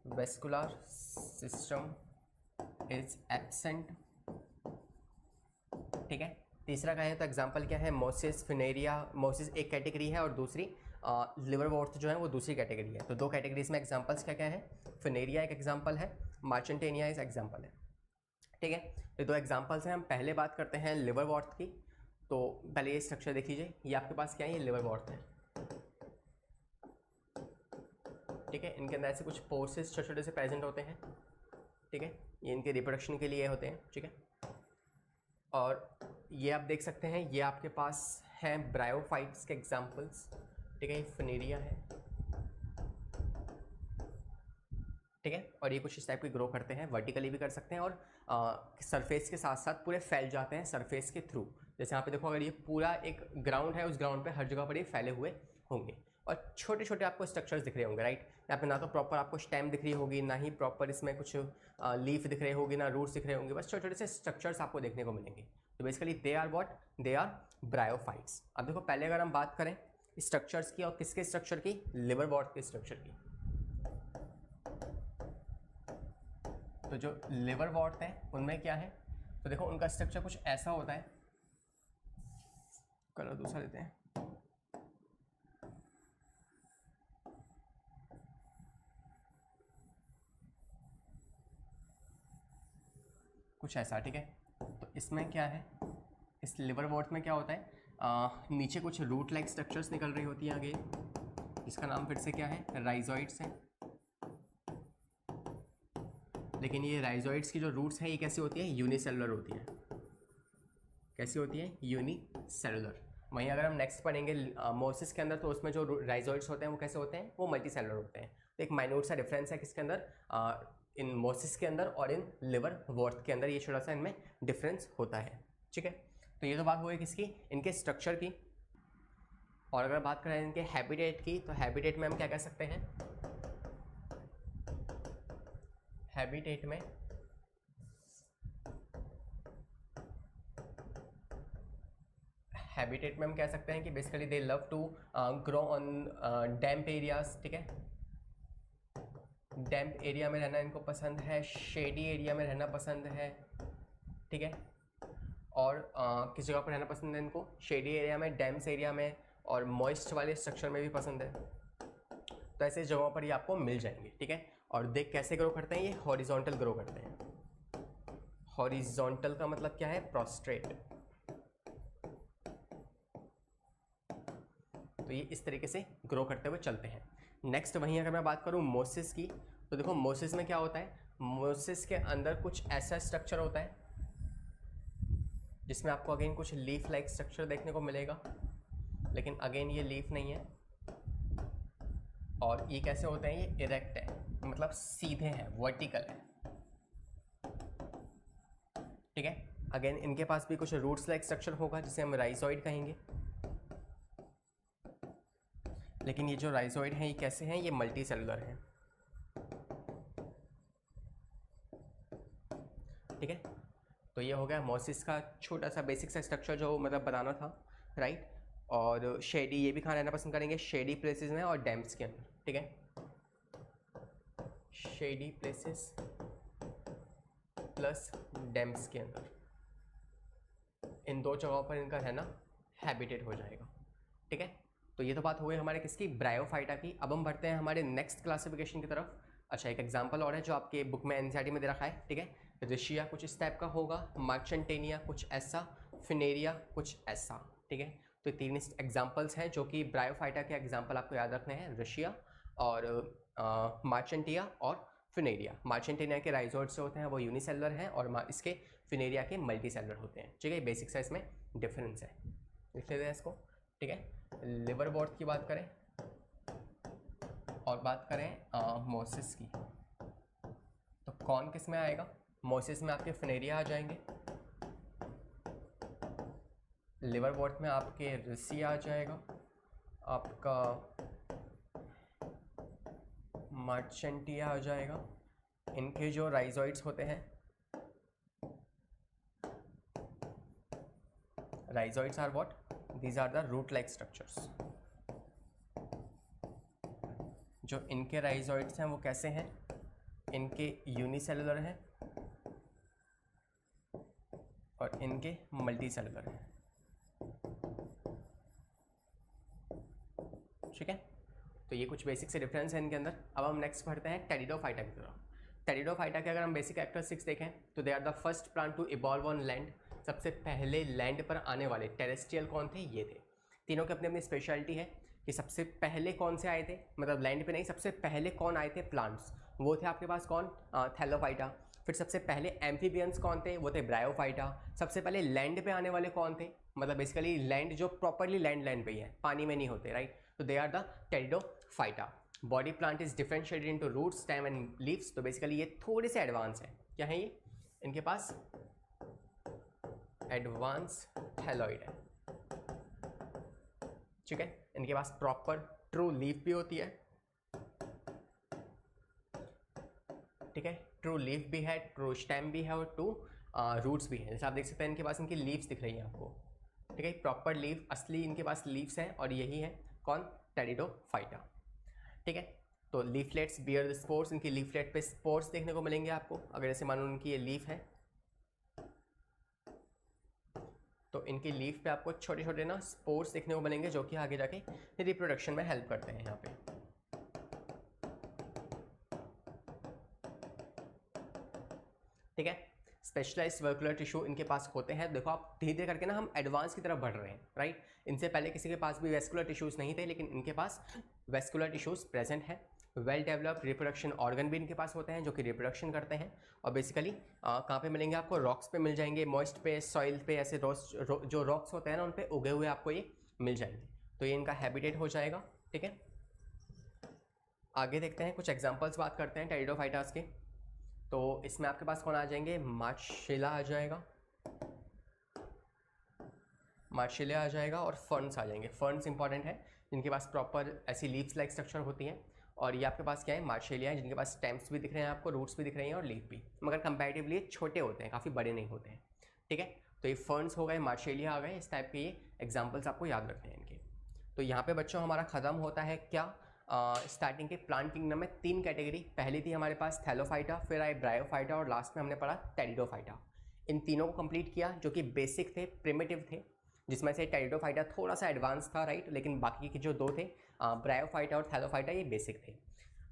वेस्कुलर सिस्टम इज एब्सेंट ठीक है। तीसरा कहें तो एग्जांपल क्या है, मोसिस, फिनेरिया। मोसिस एक कैटेगरी है और दूसरी लिवरवॉर्थ जो है वो दूसरी कैटेगरी है। तो दो कैटेगरीज में एग्जांपल्स क्या क्या है, फिनेरिया एक एग्जांपल है, मार्चेंटेनिया एक एग्जांपल है, ठीक है। तो दो एग्जांपल्स हैं। हम पहले बात करते हैं लिवरवॉर्थ की। तो पहले ये स्ट्रक्चर देख लीजिए, ये आपके पास क्या है, ये लिवरवॉर्थ है, ठीक है। इनके अंदर ऐसे कुछ पोर्सेस छोटे छोटे से प्रेजेंट होते हैं, ठीक है। ये इनके रिप्रोडक्शन के लिए होते हैं, ठीक है। और ये आप देख सकते हैं, ये आपके पास हैं ब्रायोफाइट्स के एग्जांपल्स, ठीक है। ये फिनेरिया है, ठीक है। और ये कुछ इस टाइप के ग्रो करते हैं, वर्टिकली भी कर सकते हैं और सरफेस के साथ साथ पूरे फैल जाते हैं सरफेस के थ्रू। जैसे यहाँ पे देखो, अगर ये पूरा एक ग्राउंड है, उस ग्राउंड पे हर जगह पर ये फैले हुए होंगे और छोटे छोटे आपको स्ट्रक्चर्स दिख रहे होंगे, राइट। यहाँ पे ना तो प्रॉपर आपको स्टेम दिख रही होगी, ना ही प्रॉपर इसमें कुछ लीफ दिख रहे होगी, ना रूट्स दिख रहे होंगे, बस छोटे छोटे से स्ट्रक्चर्स आपको देखने को मिलेंगे। तो basically they are what, they are bryophytes. अब देखो, पहले अगर हम बात करें स्ट्रक्चर्स की, और किसके स्ट्रक्चर की, लिवरवॉर्थ के स्ट्रक्चर की। तो जो लिवरवॉर्थ है उनमें क्या है, तो देखो उनका स्ट्रक्चर कुछ ऐसा होता है। कलर दूसरा लेते हैं, कुछ ऐसा, ठीक है। तो इसमें क्या है, इस लिवरवॉर्थ में क्या होता है, नीचे कुछ रूट लाइक स्ट्रक्चर्स निकल रही होती हैं आगे, जिसका नाम फिर से क्या है, राइजोइड्स है। लेकिन ये राइजोइड्स की जो रूट्स हैं ये कैसी होती है, यूनिसेलुलर होती है। कैसी होती है, यूनिसेलुलर। वहीं अगर हम नेक्स्ट पढ़ेंगे मोसिस के अंदर, तो उसमें जो राइजोइड्स होते हैं वो कैसे होते हैं, वो मल्टीसेलुलर होते हैं। तो एक माइन्यूट सा डिफरेंस है किसके अंदर, इन मोसिस के अंदर और इन लिवरवॉर्थ के अंदर, ये छोटा सा इनमें डिफरेंस होता है, ठीक है। तो ये तो बात हो गई किसकी, इनके स्ट्रक्चर की। और अगर बात करें इनके हैबिटेट की, तो हैबिटेट में हम क्या कह सकते हैं, हैबिटेट में हम कह सकते हैं कि basically they love to grow on damp areas, ठीक है। डैम्प एरिया में रहना इनको पसंद है, शेडी एरिया में रहना पसंद है, ठीक है। और किस जगह पर रहना पसंद है इनको, शेडी एरिया में, डैम्स एरिया में, और मॉइस्ट वाले स्ट्रक्चर में भी पसंद है। तो ऐसे जगहों पर ये आपको मिल जाएंगे, ठीक है। और देख कैसे ग्रो करते हैं, ये हॉरिजॉन्टल ग्रो करते हैं। हॉरिजॉन्टल का मतलब क्या है, प्रोस्ट्रेट। तो ये इस तरीके से ग्रो करते हुए चलते हैं। नेक्स्ट वहीं अगर मैं बात करूं मोसिस की, तो देखो मोसिस में क्या होता है, मोसिस के अंदर कुछ ऐसा स्ट्रक्चर होता है जिसमें आपको अगेन कुछ लीफ लाइक स्ट्रक्चर देखने को मिलेगा, लेकिन अगेन ये लीफ नहीं है। और ये कैसे होते हैं, ये इरेक्ट है, मतलब सीधे हैं, वर्टिकल है, ठीक है। अगेन इनके पास भी कुछ रूट्स लाइक स्ट्रक्चर होगा जिसे हम राइजोइड कहेंगे। लेकिन ये जो राइजोइड हैं ये कैसे हैं, ये मल्टी सेलुलर हैं, ठीक है। तो ये हो गया मोसिस का छोटा सा बेसिक सा स्ट्रक्चर जो मतलब बताना था, राइट। और शेडी, ये भी कहाँ रहना पसंद करेंगे, शेडी प्लेसेस में और डैम्स के अंदर, ठीक है। शेडी प्लेसेस प्लस डैम्स के अंदर, इन दो जगहों पर इनका रहना हैबिटेट हो जाएगा, ठीक है। तो ये तो बात हो गई हमारे किसकी, ब्रायोफाइटा की। अब हम बढ़ते हैं हमारे नेक्स्ट क्लासिफिकेशन की तरफ। अच्छा, एक एग्जांपल और है जो आपके बुक में एनसीईआरटी में दे रखा है, ठीक है। रिशिया कुछ इस टाइप का होगा, मार्चेंटेनिया कुछ ऐसा, फिनेरिया कुछ ऐसा, ठीक है। तो तीन एग्जांपल्स हैं जो कि ब्रायोफाइटा के एग्जांपल आपको याद रखने हैं, रिशिया और मार्चेंटिया और फिनेरिया। मार्चेंटेनिया के राइजोइड से होते हैं, वो यूनिसेलुलर हैं, और इसके फिनेरिया के मल्टीसेलुलर होते हैं, ठीक है। बेसिक साइज में डिफरेंस है, लिख लेते हैं इसको, ठीक है। लिवरवॉर्थ की बात करें और बात करें मोसिस की, तो कौन किस में आएगा, मोसिस में आपके फिनेरिया आ जाएंगे, लिवरवॉर्थ में आपके रिसिया आ जाएगा, आपका मार्चेंटिया आ जाएगा। इनके जो राइजोइड्स होते हैं, rhizoids are what, these are the root like structures। जो इनके राइजोइड्स हैं वो कैसे हैं, इनके यूनिसेलुलर हैं और इनके मल्टी सेलुलर हैं। ठीक है, तो ये कुछ बेसिक से डिफरेंस है इनके अंदर। अब हम नेक्स्ट पढ़ते हैं टेरिडोफाइटा की तरफ। टेरिडोफाइटा के अगर हम बेसिक कैरेक्टरिस्टिक्स देखें तो they are the first plant to evolve on land. सबसे पहले लैंड पर आने वाले टेरेस्ट्रियल कौन थे? ये थे। तीनों की अपनी अपनी स्पेशलिटी है कि सबसे पहले कौन से आए थे, मतलब लैंड पे नहीं, सबसे पहले कौन आए थे प्लांट्स, वो थे आपके पास कौन? थैलोफाइटा। फिर सबसे पहले एम्फीबियंस कौन थे? वो थे ब्रायोफाइटा। सबसे पहले लैंड पे आने वाले कौन थे, मतलब बेसिकली लैंड जो प्रॉपरली लैंड पे ही है, पानी में नहीं होते, राइट? तो they are the Pteridophyta. Body plant is differentiated into root, stem and leaves. तो बेसिकली ये थोड़े से एडवांस है। क्या है ये? इनके पास एडवांस थैलोइड है। ठीक है, इनके पास प्रॉपर ट्रू लीफ भी होती है। ठीक है, ट्रू लीफ भी है, ट्रू स्टेम भी है और ट्रू रूट्स भी है। जैसे आप देख सकते हैं इनके पास इनकी लीव्स दिख रही हैं आपको। ठीक है, प्रॉपर लीफ, असली इनके पास लीव्स हैं और यही है कौन? टेरिडोफाइटा। ठीक है, तो लीफलेट्स बियर द स्पोर्स। इनकी लीफलेट पे स्पोर्स देखने को मिलेंगे आपको। अगर जैसे मानो इनकी ये लीफ है तो इनकी लीफ पे आपको छोटे छोटे ना स्पोर्स देखने को मिलेंगे जो कि आगे जाके रिप्रोडक्शन में हेल्प करते हैं यहाँ पे। ठीक है, स्पेशलाइज्ड वर्कुलर टिश्यू इनके पास होते हैं। देखो आप धीरे धीरे करके ना हम एडवांस की तरफ बढ़ रहे हैं, राइट? इनसे पहले किसी के पास भी वेस्कुलर टिश्यूज़ नहीं थे, लेकिन इनके पास वेस्कुलर टिश्यूज़ प्रेजेंट है। वेल डेवलप्ड रिप्रोडक्शन ऑर्गन भी इनके पास होते हैं जो कि रिप्रोडक्शन करते हैं। और बेसिकली कहाँ पे मिलेंगे आपको? रॉक्स पे मिल जाएंगे, मॉइस्ट पे, सॉइल पे, ऐसे जो रॉक्स होते हैं ना उन पे उगे हुए आपको ये मिल जाएंगे। तो ये इनका हैबिटेट हो जाएगा। ठीक है, आगे देखते हैं, कुछ एग्जाम्पल्स बात करते हैं टेरिडोफाइटास के। तो इसमें आपके पास कौन आ जाएंगे? मार्शेला आ जाएगा, मार्शेला आ जाएगा और फर्न्स आ जाएंगे। फर्न्स इंपॉर्टेंट है, जिनके पास प्रॉपर ऐसी लीव्स लाइक स्ट्रक्चर होती हैं। और ये आपके पास क्या है? मार्शेलिया है, जिनके पास स्टेम्स भी दिख रहे हैं आपको, रूट्स भी दिख रही हैं और लीफ भी, मगर कंपैरेटिवली छोटे होते हैं, काफ़ी बड़े नहीं होते हैं। ठीक है, तो ये फर्न्स हो गए, मार्शेलिया आ गए, इस टाइप के ये एग्जाम्पल्स आपको याद रखने हैं इनके। तो यहाँ पे बच्चों हमारा ख़त्म होता है क्या? स्टार्टिंग के प्लांट किंगडम में 3 कैटेगरी। पहली थी हमारे पास थैलोफाइटा, फिर आए ब्रायोफाइटा और लास्ट में हमने पढ़ा टेरिडोफाइटा। इन तीनों को कंप्लीट किया जो कि बेसिक थे, प्रिमिटिव थे, जिसमें से टेरिडोफाइटा थोड़ा सा एडवांस था, राइट? लेकिन बाकी के जो 2 थे, ब्रायोफाइटा और थैलोफाइटा, ये बेसिक थे।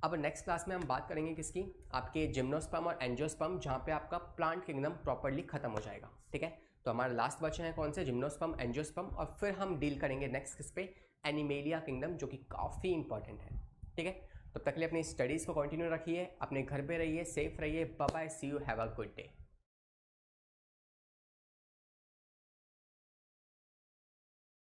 अब नेक्स्ट क्लास में हम बात करेंगे किसकी? आपके जिम्नोस्पर्म और एंजियोस्पर्म, जहाँ पे आपका प्लांट किंगडम प्रॉपर्ली खत्म हो जाएगा। ठीक है, तो हमारे लास्ट बचे हैं कौन से? जिम्नोस्पर्म, एंजियोस्पर्म, और फिर हम डील करेंगे नेक्स्ट किस पे? एनिमेलिया किंगडम, जो कि काफ़ी इंपॉर्टेंट है। ठीक है, तब तक के लिए अपनी स्टडीज़ को कंटिन्यू रखिए, अपने घर पे रहिए, सेफ रहिए। Bye bye, see you, have a good day.